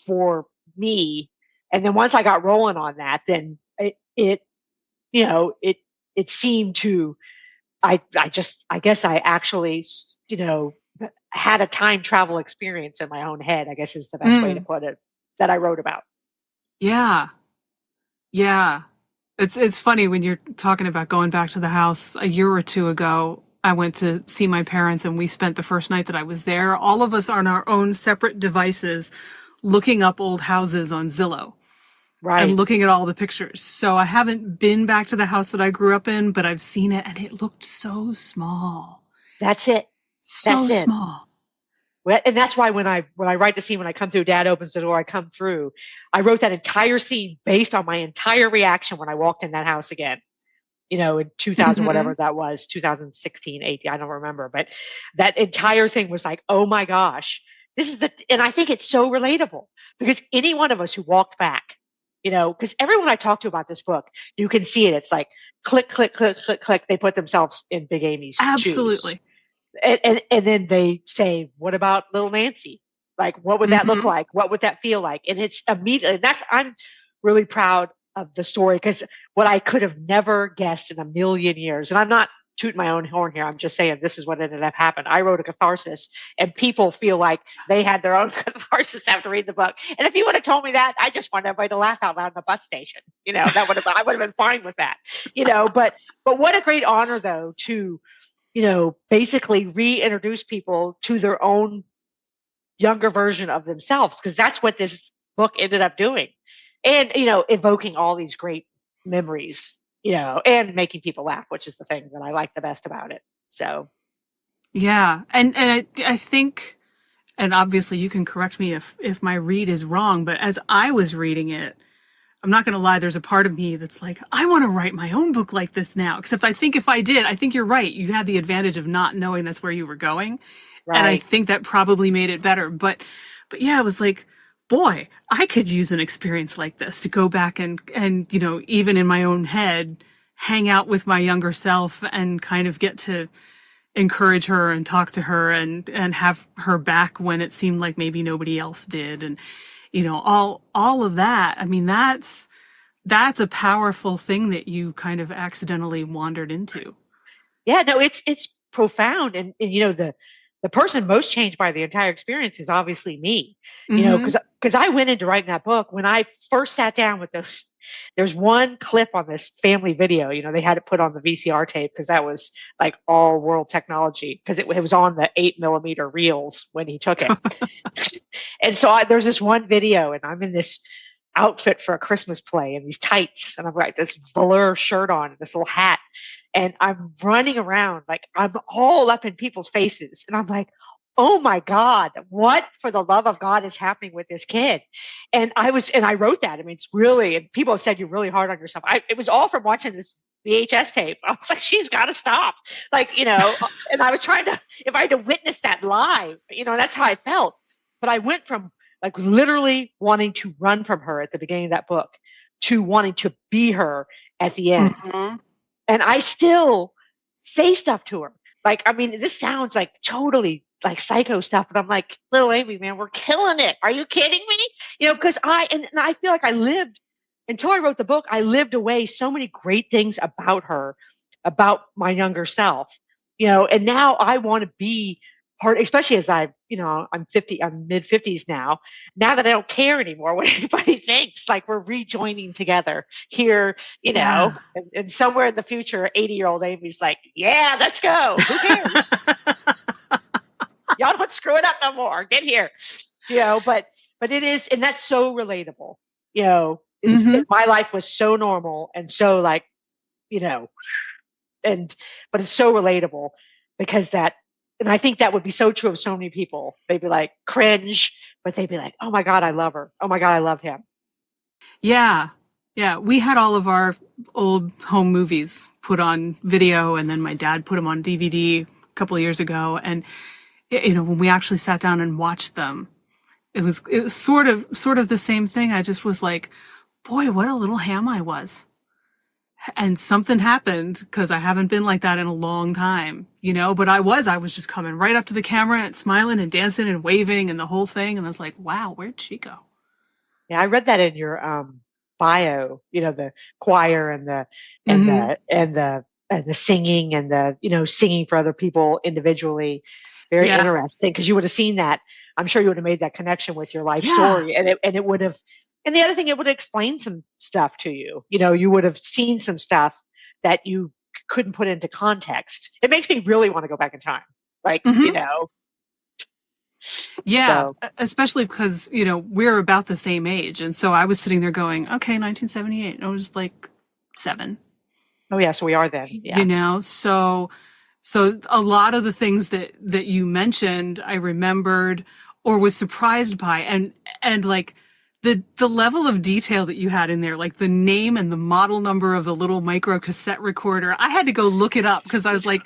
for me. And then once I got rolling on that, then it seemed to, I guess I actually, had a time travel experience in my own head, I guess is the best way to put it, that I wrote about.
Yeah. Yeah. It's funny when you're talking about going back to the house. A year or two ago, I went to see my parents, and we spent the first night that I was there, all of us on our own separate devices, looking up old houses on Zillow. Right. And looking at all the pictures. So I haven't been back to the house that I grew up in, but I've seen it, and it looked so small.
That's it.
So small.
Well, and that's why when I write the scene, when I come through, Dad opens the door, I come through, I wrote that entire scene based on my entire reaction when I walked in that house again. In 2000, whatever that was, 2016, 18, I don't remember. But that entire thing was like, oh my gosh, and I think it's so relatable because any one of us who walked back, because everyone I talk to about this book, you can see it. It's like click, click, click, click, click. They put themselves in Big Amy's shoes.
Absolutely.
And then they say, what about little Nancy? Like, what would that look like? What would that feel like? And it's immediately, I'm really proud of the story because what I could have never guessed in a million years, and I'm not tooting my own horn here, I'm just saying this is what ended up happening. I wrote a catharsis, and people feel like they had their own catharsis after reading the book. And if you would have told me that, I just wanted everybody to laugh out loud in the bus station. I would have been fine with that. But what a great honor though to, basically reintroduce people to their own younger version of themselves, because that's what this book ended up doing. And, evoking all these great memories, and making people laugh, which is the thing that I like the best about it. So.
Yeah. And I think, and obviously you can correct me if my read is wrong, but as I was reading it, I'm not going to lie, there's a part of me that's like, I want to write my own book like this now. Except I think if I did, I think you're right. You had the advantage of not knowing that's where you were going. Right. And I think that probably made it better. But yeah, it was like, boy, I could use an experience like this to go back and even in my own head, hang out with my younger self and kind of get to encourage her and talk to her and have her back when it seemed like maybe nobody else did. And, all of that. I mean, that's a powerful thing that you kind of accidentally wandered into.
Yeah, no, it's profound. And the person most changed by the entire experience is obviously me, because I went into writing that book when I first sat down with those. There's one clip on this family video, they had it put on the VCR tape because that was like all world technology, because it was on the 8mm reels when he took it. And so there's this one video, and I'm in this outfit for a Christmas play and these tights, and I've got this velour shirt on, and this little hat. And I'm running around, like I'm all up in people's faces. And I'm like, oh my God, what for the love of God is happening with this kid? And I wrote that. I mean, it's really, and people have said you're really hard on yourself. It was all from watching this VHS tape. I was like, she's got to stop. Like, and I was trying to, if I had to witness that live, that's how I felt. But I went from like literally wanting to run from her at the beginning of that book to wanting to be her at the end. Mm-hmm. And I still say stuff to her. Like, I mean, this sounds like totally like psycho stuff, but I'm like, little Amy, man, we're killing it. Are you kidding me? Because I feel like I lived, until I wrote the book, I lived away so many great things about her, about my younger self, and now I want to be part, especially as I'm mid 50s now that I don't care anymore what anybody thinks. Like, we're rejoining together here, and somewhere in the future, 80-year-old Amy's like, yeah, let's go. Who cares? Y'all don't screw it up no more. Get here. But it is, and that's so relatable. My life was so normal and so like, but it's so relatable because that and I think that would be so true of so many people. They'd be like, cringe, but they'd be like, oh my God, I love her. Oh my God, I love him.
Yeah. Yeah. We had all of our old home movies put on video, and then my dad put them on DVD a couple of years ago. And, when we actually sat down and watched them, it was sort of the same thing. I just was like, boy, what a little ham I was. And something happened, because I haven't been like that in a long time, but I was just coming right up to the camera and smiling and dancing and waving and the whole thing. And I was like, wow, where'd she go?
Yeah, I read that in your bio, the choir and the and
Mm-hmm.
the singing and the singing for other people individually. Very
Yeah.
interesting, because you would have seen that. I'm sure you would have made that connection with your life
Yeah.
story, and it would have. And the other thing, it would explain some stuff to you. You would have seen some stuff that you couldn't put into context. It makes me really want to go back in time, like
Mm-hmm. Yeah,
So.
especially because, we're about the same age. And so I was sitting there going, okay, 1978. And I was like 7.
Oh yeah, so we are then. Yeah.
So a lot of the things that you mentioned, I remembered or was surprised by, and like the level of detail that you had in there, like the name and the model number of the little micro cassette recorder. I had to go look it up, because I was like,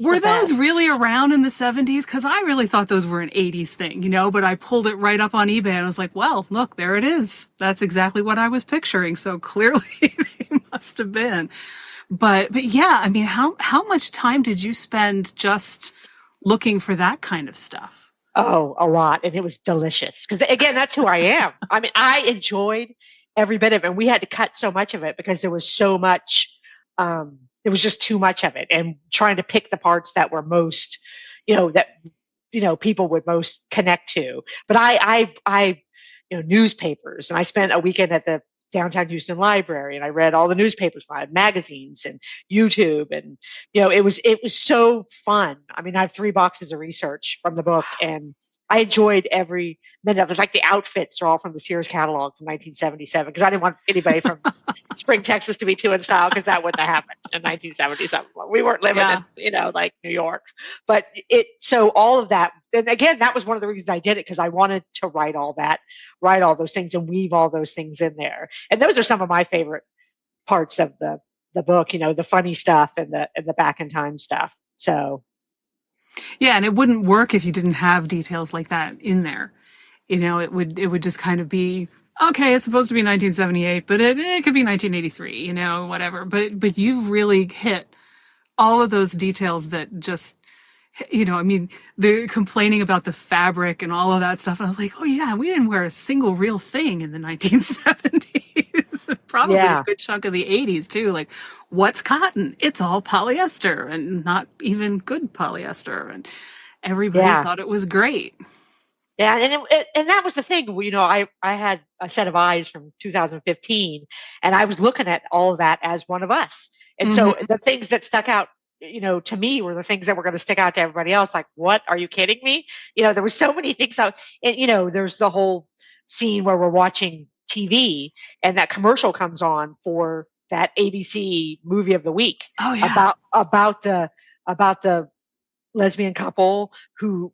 were those really around in the 70s? Because I really thought those were an 80s thing, but I pulled it right up on eBay and I was like, well, look, there it is. That's exactly what I was picturing. So clearly they must have been. But yeah, I mean, how much time did you spend just looking for that kind of stuff?
Oh, a lot. And it was delicious. Because again, that's who I am. I mean, I enjoyed every bit of it. And we had to cut so much of it because there was so much, there was just too much of it. And trying to pick the parts that were most, that, people would most connect to. But I newspapers, and I spent a weekend at the downtown Houston library, and I read all the newspapers, magazines and YouTube. And, it was so fun. I mean, I have 3 boxes of research from the book, and I enjoyed every minute of it. It was like the outfits are all from the Sears catalog from 1977, because I didn't want anybody from Spring, Texas to be too in style, because that wouldn't have happened in 1977. We weren't living in, like New York. But so all of that, and again, that was one of the reasons I did it, because I wanted to write all those things and weave all those things in there. And those are some of my favorite parts of the book, the funny stuff and the back in time stuff. So.
Yeah, and it wouldn't work if you didn't have details like that in there. It would just kind of be, okay, it's supposed to be 1978, but it could be 1983, whatever. But you've really hit all of those details that just, I mean, they're complaining about the fabric and all of that stuff. And I was like, oh yeah, we didn't wear a single real thing in the 1970s. Probably a good chunk of the 80s too. Like, what's cotton? It's all polyester, and not even good polyester. And everybody thought it was great.
Yeah, and that was the thing. I had a set of eyes from 2015, and I was looking at all of that as one of us. And so the things that stuck out, to me, were the things that were going to stick out to everybody else. Like, what? Are you kidding me? There were so many things. And there's the whole scene where we're watching TV, and that commercial comes on for that ABC movie of the week.
Oh yeah.
About the lesbian couple who,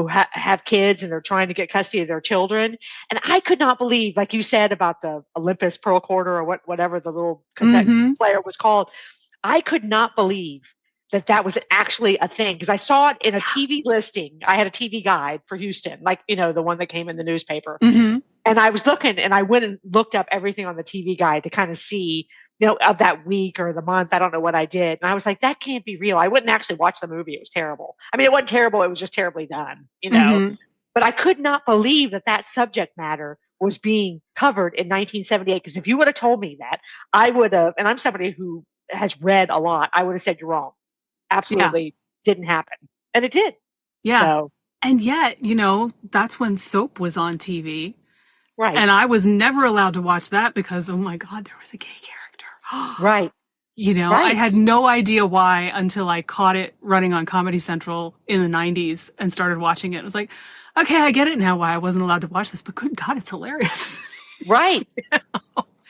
have kids, and they're trying to get custody of their children. And I could not believe, like you said about the Olympus pearl quarter, or whatever the little cassette player was called. I could not believe that was actually a thing, because I saw it in a TV listing. I had a TV guide for Houston, like, the one that came in the newspaper. And I was looking, and I went and looked up everything on the TV guide to kind of see, of that week or the month. I don't know what I did. And I was like, that can't be real. I wouldn't actually watch the movie. It was terrible. I mean, it wasn't terrible. It was just terribly done, But I could not believe that subject matter was being covered in 1978. Because if you would have told me that, I would have, and I'm somebody who has read a lot, I would have said, you're wrong. Absolutely didn't happen. And it did.
Yeah.
So.
And yet, that's when soap was on TV.
Right.
And I was never allowed to watch that because, oh my God, there was a gay character.
Right.
I had no idea why until I caught it running on Comedy Central in the 90s and started watching it. It was like, okay, I get it now why I wasn't allowed to watch this, but good God, it's hilarious.
Right.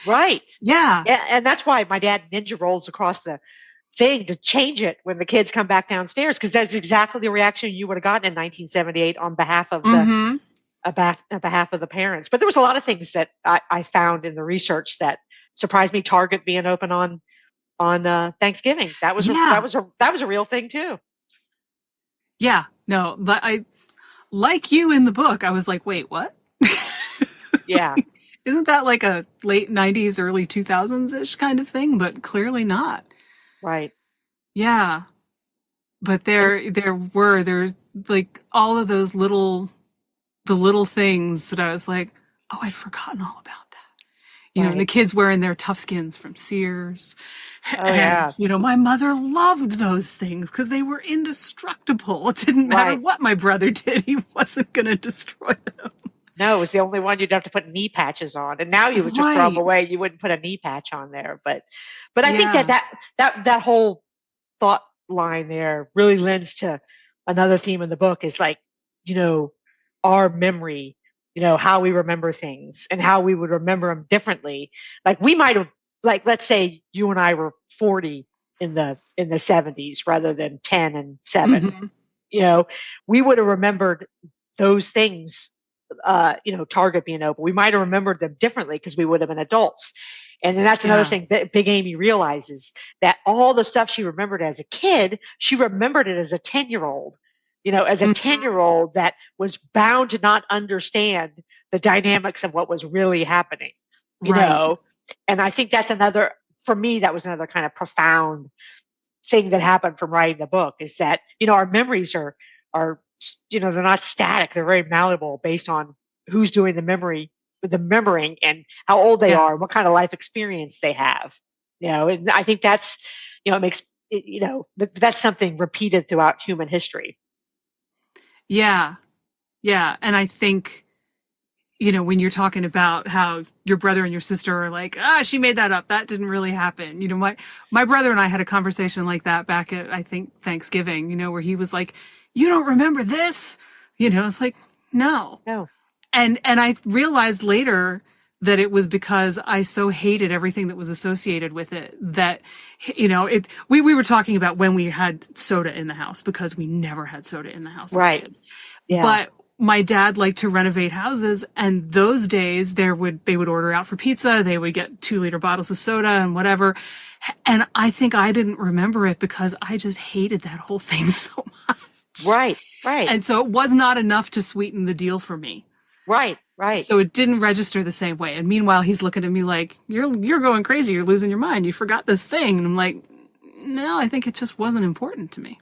Right.
Yeah.
And that's why my dad ninja rolls across the thing to change it when the kids come back downstairs, because that's exactly the reaction you would have gotten in 1978 on behalf of
Mm-hmm.
on behalf of the parents. But there was a lot of things that I found in the research that surprised me. Target being open on Thanksgiving. That was
Yeah.
a real thing too.
Yeah. No, but I, like you in the book, I was like, wait, what?
Yeah.
Isn't that like a late 90s, early 2000s-ish kind of thing? But clearly not.
Right.
Yeah. But
And
there's like all of those the little things that I was like, oh, I'd forgotten all about that. You know, and the
right.
kids wearing their Toughskins from Sears.
Oh
And,
yeah.
you know, my mother loved those things because they were indestructible. It didn't matter
Right.
what my brother did, he wasn't going to destroy them.
No, it was the only one you'd have to put knee patches on, and now you would just throw them
Right.
away. You wouldn't put a knee patch on there. But I think
Yeah.
that whole thought line there really lends to another theme in the book, is like, you know, our memory, you know, how we remember things and how we would remember them differently. Like we might have, like, let's say you and I were 40 in the 70s rather than 10 and 7.
Hmm.
You know, we would have remembered those things, you know, Target being open. We might have remembered them differently because we would have been adults. And then that's another
Yeah.
thing that Big Amy realizes, that all the stuff she remembered as a kid, she remembered it as a 10-year-old, you know, as a
Hmm.
10-year-old that was bound to not understand the dynamics of what was really happening, you
Right.
know. And I think that's another, for me, that was another kind of profound thing that happened from writing the book, is that, you know, our memories are, you know, they're not static. They're very malleable based on who's doing the remembering, and how old they
Yeah.
are, and what kind of life experience they have. You know, and I think that's, you know, it makes it, you know, that's something repeated throughout human history.
Yeah. Yeah. And I think, you know, when you're talking about how your brother and your sister are like, she made that up. That didn't really happen. You know, my brother and I had a conversation like that back at, I think, Thanksgiving, you know, where he was like, you don't remember this? You know, it's like, no.
No.
And I realized later that it was because I so hated everything that was associated with it that, you know, we were talking about when we had soda in the house, because we never had soda in the house as
Right.
kids.
Yeah.
But my dad liked to renovate houses, and those days they would order out for pizza, they would get 2-liter bottles of soda and whatever. And I think I didn't remember it because I just hated that whole thing so much.
Right. Right.
And so it was not enough to sweeten the deal for me.
Right. Right.
So it didn't register the same way. And meanwhile, he's looking at me like, you're going crazy. You're losing your mind. You forgot this thing. And I'm like, no, I think it just wasn't important to me.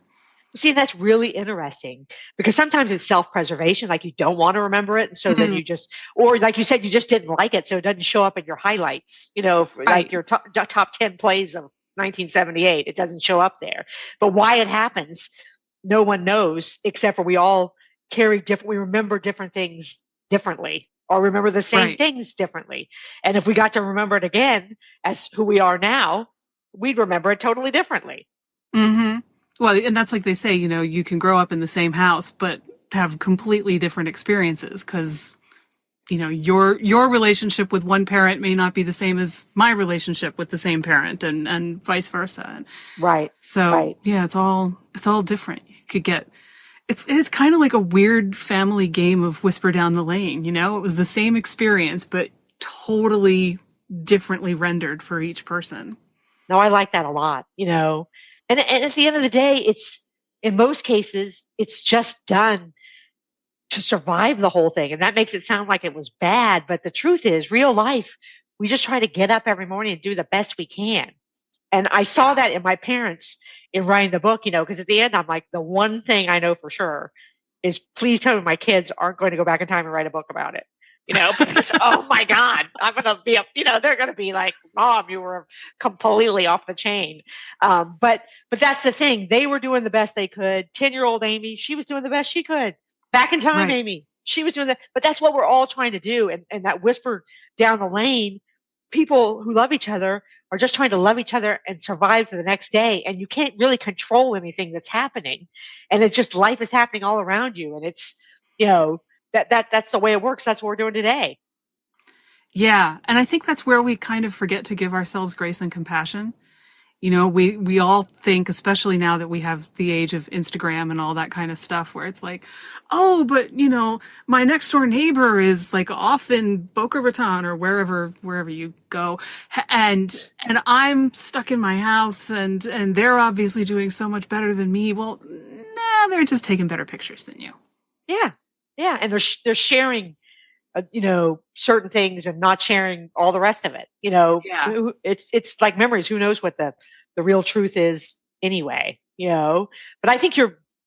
See, that's really interesting, because sometimes it's self-preservation, like you don't want to remember it. And so then
Mhm.
you just, or like you said, you just didn't like it. So it doesn't show up in your highlights, you know, like
Right.
your top 10 plays of 1978. It doesn't show up there. But why it happens, no one knows, except for we all we remember different things differently, or remember the same
Right.
things differently. And if we got to remember it again as who we are now, we'd remember it totally differently.
Mm-hmm. Well, and that's like they say, you know, you can grow up in the same house, but have completely different experiences because, you know, your relationship with one parent may not be the same as my relationship with the same parent, and vice versa. And
Right.
so,
Right.
yeah, it's all different. You could get, it's kind of like a weird family game of Whisper Down the Lane, you know? It was the same experience, but totally differently rendered for each person.
No, I like that a lot, you know. And at the end of the day, it's, in most cases, it's just done to survive the whole thing. And that makes it sound like it was bad, but the truth is, real life, we just try to get up every morning and do the best we can. And I saw
Yeah.
that in my parents in writing the book, you know, because at the end I'm like, the one thing I know for sure is, please tell me my kids aren't going to go back in time and write a book about it. You know, because oh my God, I'm gonna be you know, they're gonna be like, Mom, you were completely off the chain. But that's the thing. They were doing the best they could. 10-year-old Amy, she was doing the best she could. Back in time,
Right.
Amy, she was doing that. But that's what we're all trying to do. And that whisper down the lane, people who love each other are just trying to love each other and survive for the next day. And you can't really control anything that's happening. And it's just, life is happening all around you. And it's, you know, that's the way it works. That's what we're doing today.
Yeah. And I think that's where we kind of forget to give ourselves grace and compassion. we all think, especially now that we have the age of Instagram and all that kind of stuff, where it's like, oh, but my next door neighbor is like off in Boca Raton or wherever you go, and I'm stuck in my house, and they're obviously doing so much better than me. Well, nah, they're just taking better pictures than you.
Yeah, yeah, and they're sharing certain things and not sharing all the rest of it.
Yeah.
It's like memories. Who knows what the real truth is anyway, but I think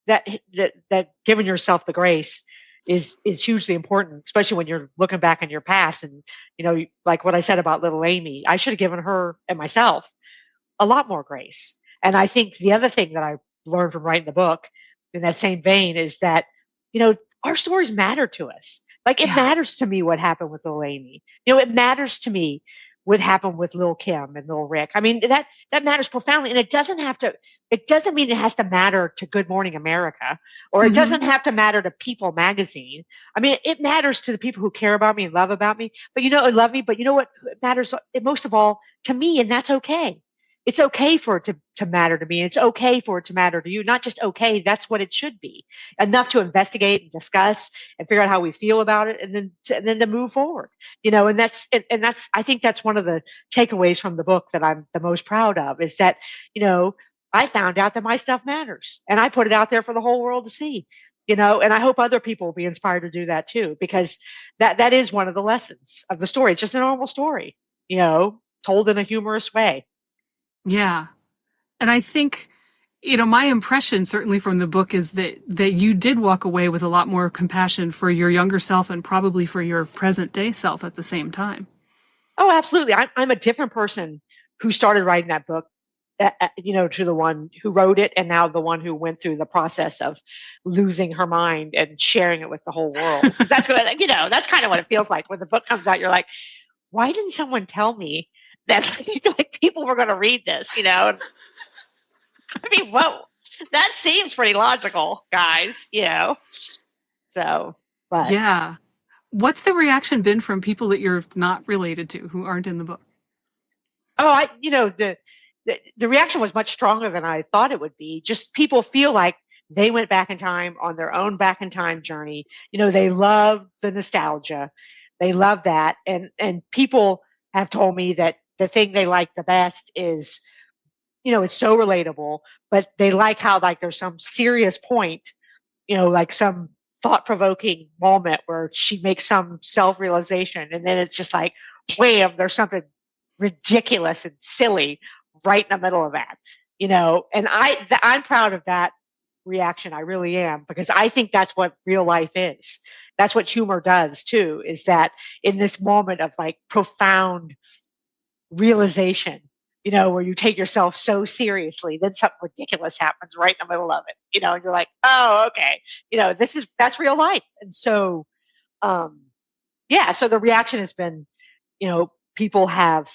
that giving yourself the grace is hugely important, especially when you're looking back in your past. And, like what I said about little Amy, I should have given her and myself a lot more grace. And I think the other thing that I learned from writing the book in that same vein is that, our stories matter to us. Like it
Yeah.
matters to me what happened with little Amy. It matters to me what happened with little Kim and little Rick. I mean, that matters profoundly. And it doesn't mean it has to matter to Good Morning America, or it doesn't have to matter to People magazine. I mean, it matters to the people who care about me and love about me, love me. But you know what? It matters most of all to me. And that's okay. It's okay for it to matter to me. It's okay for it to matter to you. Not just okay. That's what it should be. Enough to investigate and discuss and figure out how we feel about it, and then to move forward. And that's I think that's one of the takeaways from the book that I'm the most proud of, is that, I found out that my stuff matters, and I put it out there for the whole world to see. And I hope other people will be inspired to do that too, because that is one of the lessons of the story. It's just a normal story, told in a humorous way.
Yeah. And I think, my impression certainly from the book is that you did walk away with a lot more compassion for your younger self and probably for your present day self at the same time.
Oh, absolutely. I'm a different person who started writing that book, to the one who wrote it, and now the one who went through the process of losing her mind and sharing it with the whole world. That's what, that's kind of what it feels like when the book comes out. You're like, why didn't someone tell me that like people were going to read this? I mean, whoa, that seems pretty logical, guys. So, but
yeah. What's the reaction been from people that you're not related to, who aren't in the book?
Oh, the reaction was much stronger than I thought it would be. Just people feel like they went back in time on their own back in time journey. They love the nostalgia. They love that. And people have told me that the thing they like the best is, it's so relatable, but they like how like there's some serious point, like some thought-provoking moment where she makes some self-realization, and then it's just like, wham, there's something ridiculous and silly right in the middle of that, and I'm proud of that reaction. I really am, because I think that's what real life is. That's what humor does too, is that in this moment of like profound realization, where you take yourself so seriously, then something ridiculous happens right in the middle of it, and you're like, oh, okay, that's real life. And so, yeah, so the reaction has been, people have,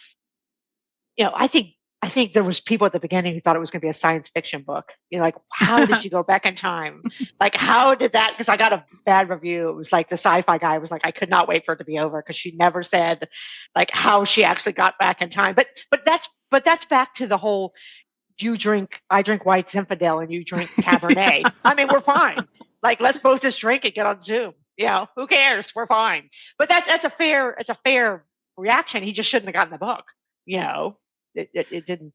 I think there was people at the beginning who thought it was going to be a science fiction book. Like, how did you go back in time? Like, how did that? Because I got a bad review. It was like the sci-fi guy was like, I could not wait for it to be over, because she never said like how she actually got back in time. But that's back to the whole, I drink white Zinfandel and you drink Cabernet. I mean, we're fine. Like, let's both just drink and get on Zoom. Who cares? We're fine. But it's a fair reaction. He just shouldn't have gotten the book. It didn't.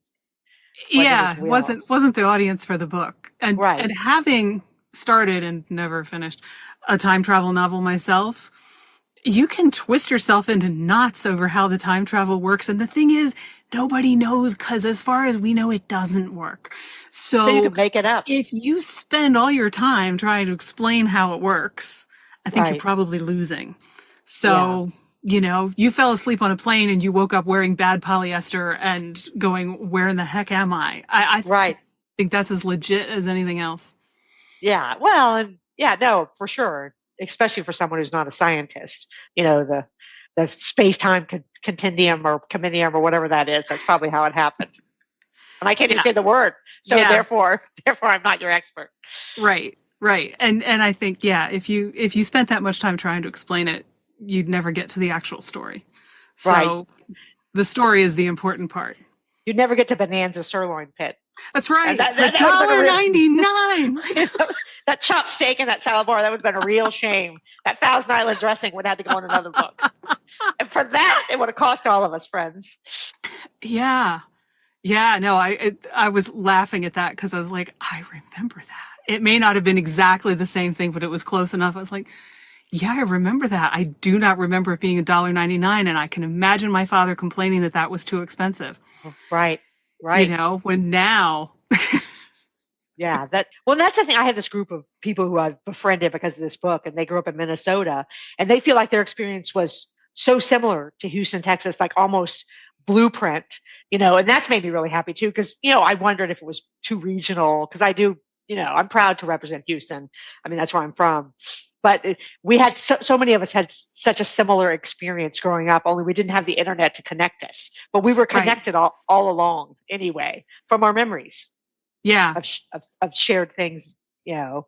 Yeah, wasn't the audience for the book. And
right.
And having started and never finished a time travel novel myself, you can twist yourself into knots over how the time travel works. And the thing is, nobody knows, because as far as we know, it doesn't work. So
you can make it up.
If you spend all your time trying to explain how it works, I think
right.
you're probably losing. So, you fell asleep on a plane and you woke up wearing bad polyester and going, where in the heck am I? I think that's as legit as anything else.
Yeah. Well, and yeah, no, for sure. Especially for someone who's not a scientist, the space-time continuum or compendium or whatever that is. That's probably how it happened. And I can't even say the word. So therefore I'm not your expert.
Right. And I think, if you spent that much time trying to explain it, you'd never get to the actual story. So the story is the important part.
you'd never get to Bonanza Sirloin Pit.
That's right.
And
that $1.99.
That chopped steak and that salad bar, that would have been a real shame. That Thousand Island dressing would have to go in another book. And for that, it would have cost all of us, friends.
Yeah. Yeah, no, I was laughing at that because I was like, I remember that. It may not have been exactly the same thing, but it was close enough. I was like, yeah, I remember that. I do not remember it being $1.99, and I can imagine my father complaining that that was too expensive.
Right.
When now.
Yeah, that's the thing. I had this group of people who I've befriended because of this book, and they grew up in Minnesota, and they feel like their experience was so similar to Houston, Texas, like almost blueprint, and that's made me really happy too. Cause I wondered if it was too regional, cause I do, I'm proud to represent Houston. I mean, that's where I'm from, but we had so many of us had such a similar experience growing up, only we didn't have the internet to connect us, but we were connected all along anyway, from our memories.
Yeah.
Of shared things, Yeah,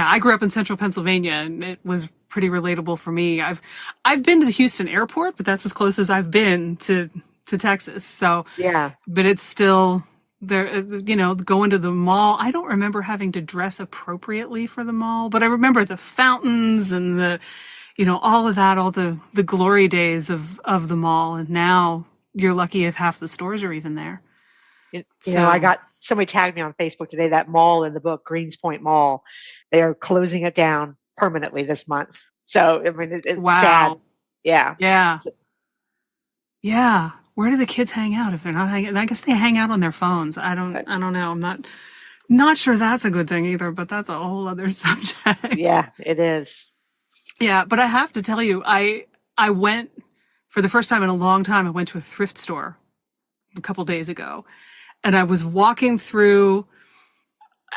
I grew up in central Pennsylvania, and it was pretty relatable for me. I've been to the Houston airport, but that's as close as I've been to Texas. So
yeah,
but it's still there, going to the mall. I don't remember having to dress appropriately for the mall, but I remember the fountains and the, all of that, all the glory days of the mall. And now you're lucky if half the stores are even there.
I got somebody tagged me on Facebook today, that mall in the book, Greenspoint Mall, they are closing it down permanently this month. So, I mean, it's sad. Yeah.
Yeah. Yeah. Where do the kids hang out if they're not hanging? I guess they hang out on their phones. I don't know. I'm not sure that's a good thing either, but that's a whole other subject.
Yeah, it is.
Yeah. But I have to tell you, I went for the first time in a long time. I went to a thrift store a couple days ago, and I was walking through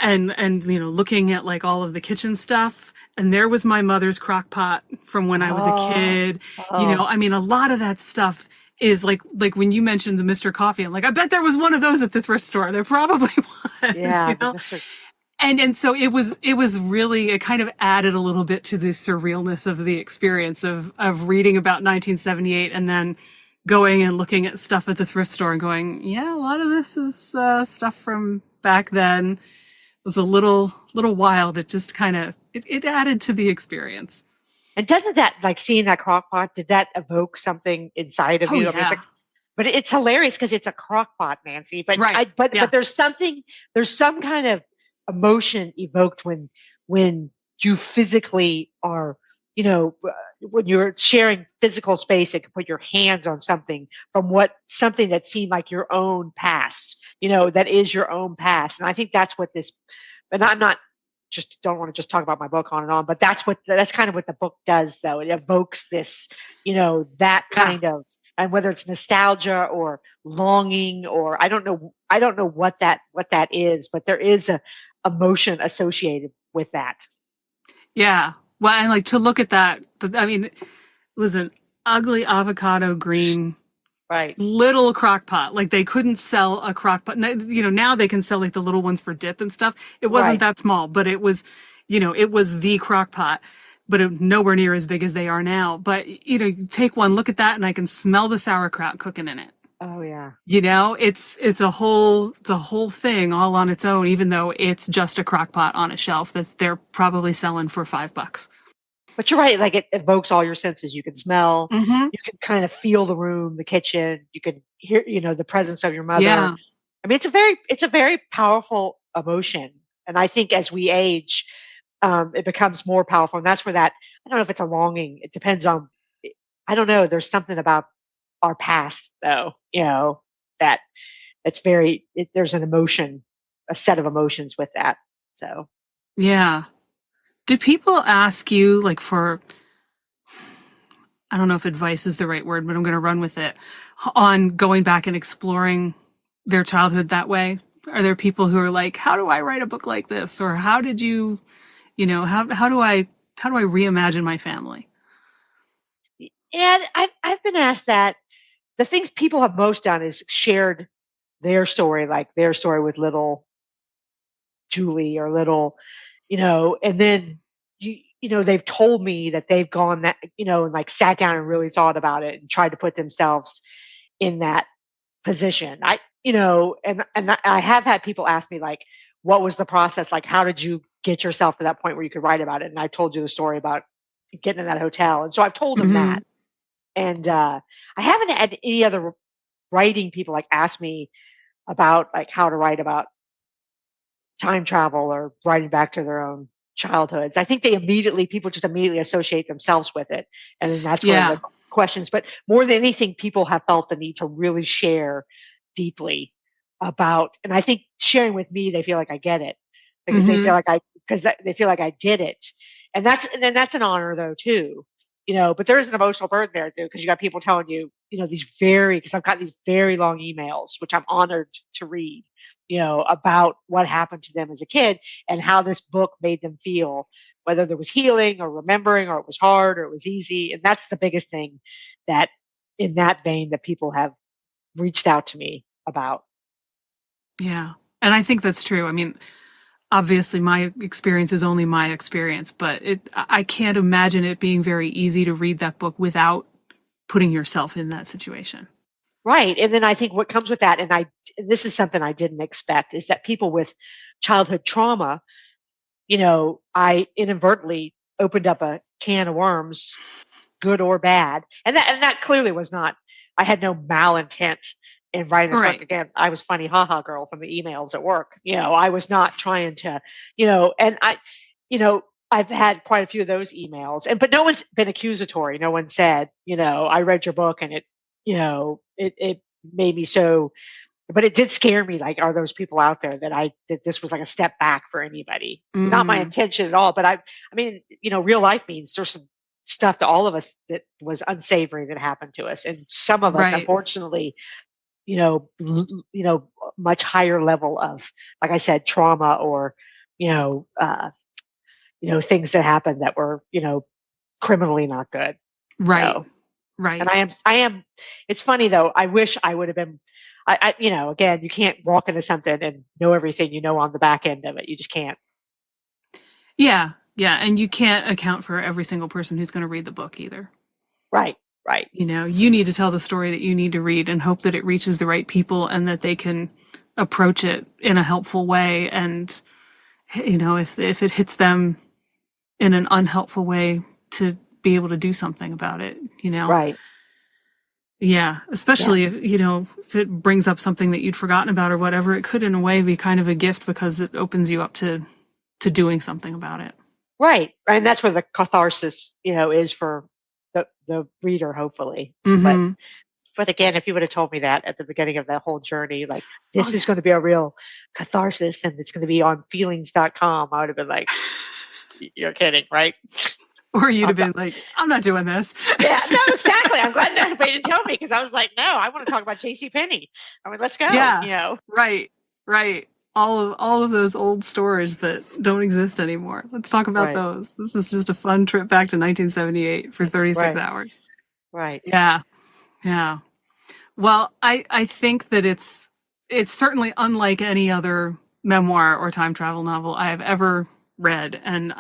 and looking at like all of the kitchen stuff, and there was my mother's crock pot from when I was a kid. I mean, a lot of that stuff is like when you mentioned the Mr. Coffee, I'm like, I bet there was one of those at the thrift store. There probably was.
Yeah.
And so it was really, it kind of added a little bit to the surrealness of the experience of reading about 1978 and then going and looking at stuff at the thrift store and going, yeah, a lot of this is stuff from back then. It was a little wild. It just kind of, it added to the experience.
And doesn't that, like seeing that crock pot, did that evoke something inside of you?
Yeah.
I mean, but it's hilarious because it's a crock pot, Nancy. But
right.
But there's some kind of emotion evoked when you physically are, when you're sharing physical space, it can put your hands on something something that seemed like your own past, that is your own past. And I think that's what this, and I'm not just don't want to just talk about my book on and on, but that's kind of what the book does, though. It evokes this, that kind of, and whether it's nostalgia or longing, or I don't know what that is, but there is a emotion associated with that.
Yeah. Well, and like to look at that, I mean, it was an ugly avocado green,
right,
little crock pot. Like they couldn't sell a crock pot. Now they can sell like the little ones for dip and stuff. It wasn't that small, but it was, it was the crock pot, but nowhere near as big as they are now. But, you take one, look at that, and I can smell the sauerkraut cooking in it.
Oh yeah.
It's a whole thing all on its own, even though it's just a crock pot on a shelf that they're probably selling for $5.
But you're right. Like it evokes all your senses. You can smell,
mm-hmm.
You can kind of feel the room, the kitchen. You can hear, the presence of your mother.
Yeah.
I mean, it's a very powerful emotion. And I think as we age, it becomes more powerful. And that's where I don't know if it's a longing. It depends on, I don't know. There's something about our past, though, that it's there's an emotion, a set of emotions with that. So,
yeah. Do people ask you like I don't know if advice is the right word, but I'm going to run with it, on going back and exploring their childhood that way? Are there people who are like, how do I write a book like this? Or how did you, how do I reimagine my family?
And I've been asked that. The things people have most done is shared their story, like their story with little Julie or little, and then they've told me that they've gone that, and like sat down and really thought about it and tried to put themselves in that position. And I have had people ask me, like, what was the process? Like, how did you get yourself to that point where you could write about it? And I told you the story about getting in that hotel. And so I've told them
Mm-hmm.
that. And I haven't had any other writing people like ask me about like how to write about time travel or writing back to their own childhoods. I think people just immediately associate themselves with it. And then that's where
Yeah.
the questions, but more than anything, people have felt the need to really share deeply about, and I think sharing with me, they feel like I get it because they
Mm-hmm.
feel like they feel like I did it. And then that's an honor though, too, but there is an emotional burden there too, because you got people telling you, because I've got these very long emails, which I'm honored to read, about what happened to them as a kid and how this book made them feel, whether there was healing or remembering, or it was hard or it was easy. And that's the biggest thing that in that vein that people have reached out to me about.
Yeah. And I think that's true. I mean, obviously my experience is only my experience, but I can't imagine it being very easy to read that book without putting yourself in that situation.
Right. And then I think what comes with that, and this is something I didn't expect, is that people with childhood trauma, I inadvertently opened up a can of worms, good or bad. And that clearly was not, I had no malintent in writing this book. Again, I was funny haha girl from the emails at work. I was not trying to, and I've had quite a few of those emails, but no one's been accusatory. No one said, I read your book and it made me so, but it did scare me. Like, are those people out there that this was like a step back for anybody?
Mm-hmm.
Not my intention at all. But I mean, real life means there's some stuff to all of us that was unsavory that happened to us. And some of us, unfortunately, much higher level of, like I said, trauma or, things that happened that were, criminally not good.
Right.
So,
right.
And I am, it's funny though. I wish I would have been, again, you can't walk into something and know everything, on the back end of it. You just can't.
Yeah. Yeah. And you can't account for every single person who's going to read the book either.
Right. Right.
You need to tell the story that you need to read and hope that it reaches the right people and that they can approach it in a helpful way. And, if it hits them in an unhelpful way, to be able to do something about it,
Right.
Yeah. Especially if it brings up something that you'd forgotten about or whatever, it could in a way be kind of a gift because it opens you up to doing something about it.
Right. And that's where the catharsis, is for the reader, hopefully.
Mm-hmm.
But again, if you would have told me that at the beginning of that whole journey, like this is going to be a real catharsis and it's going to be on feelings.com, I would have been like, you're kidding, right?
Or you'd have been like, I'm not doing this.
Yeah, no, exactly. I'm glad that they didn't tell me, because I was like, no, I want to talk about JCPenney. I mean, let's go.
Yeah. Right. All of those old stores that don't exist anymore. Let's talk about those. This is just a fun trip back to 1978 for 36 hours.
Right.
Yeah. Yeah. Well, I think that it's certainly unlike any other memoir or time travel novel I have ever read. And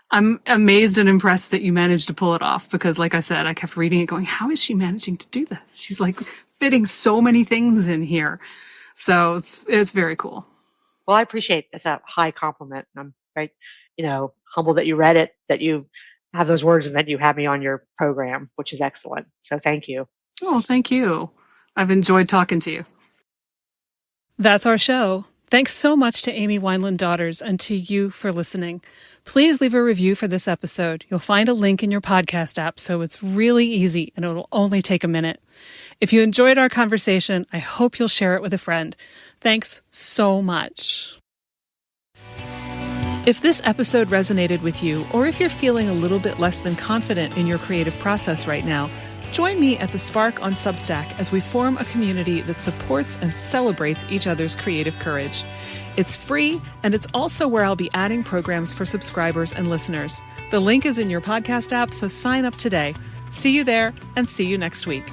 I'm amazed and impressed that you managed to pull it off, because like I said, I kept reading it going, how is she managing to do this? She's like fitting so many things in here. So it's very cool.
Well, I appreciate that's a high compliment. I'm very, humbled that you read it, that you have those words, and that you have me on your program, which is excellent. So thank you.
Oh, thank you. I've enjoyed talking to you. That's our show. Thanks so much to Amy Weinland Daughters and to you for listening. Please leave a review for this episode. You'll find a link in your podcast app, so it's really easy and it'll only take a minute. If you enjoyed our conversation, I hope you'll share it with a friend. Thanks so much. If this episode resonated with you, or if you're feeling a little bit less than confident in your creative process right now, join me at The Spark on Substack as we form a community that supports and celebrates each other's creative courage. It's free, and it's also where I'll be adding programs for subscribers and listeners. The link is in your podcast app, so sign up today. See you there, and see you next week.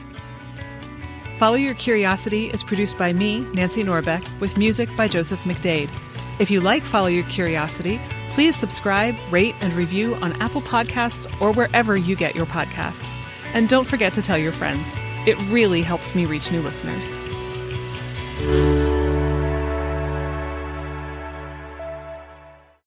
Follow Your Curiosity is produced by me, Nancy Norbeck, with music by Joseph McDade. If you like Follow Your Curiosity, please subscribe, rate, and review on Apple Podcasts or wherever you get your podcasts. And don't forget to tell your friends. It really helps me reach new listeners.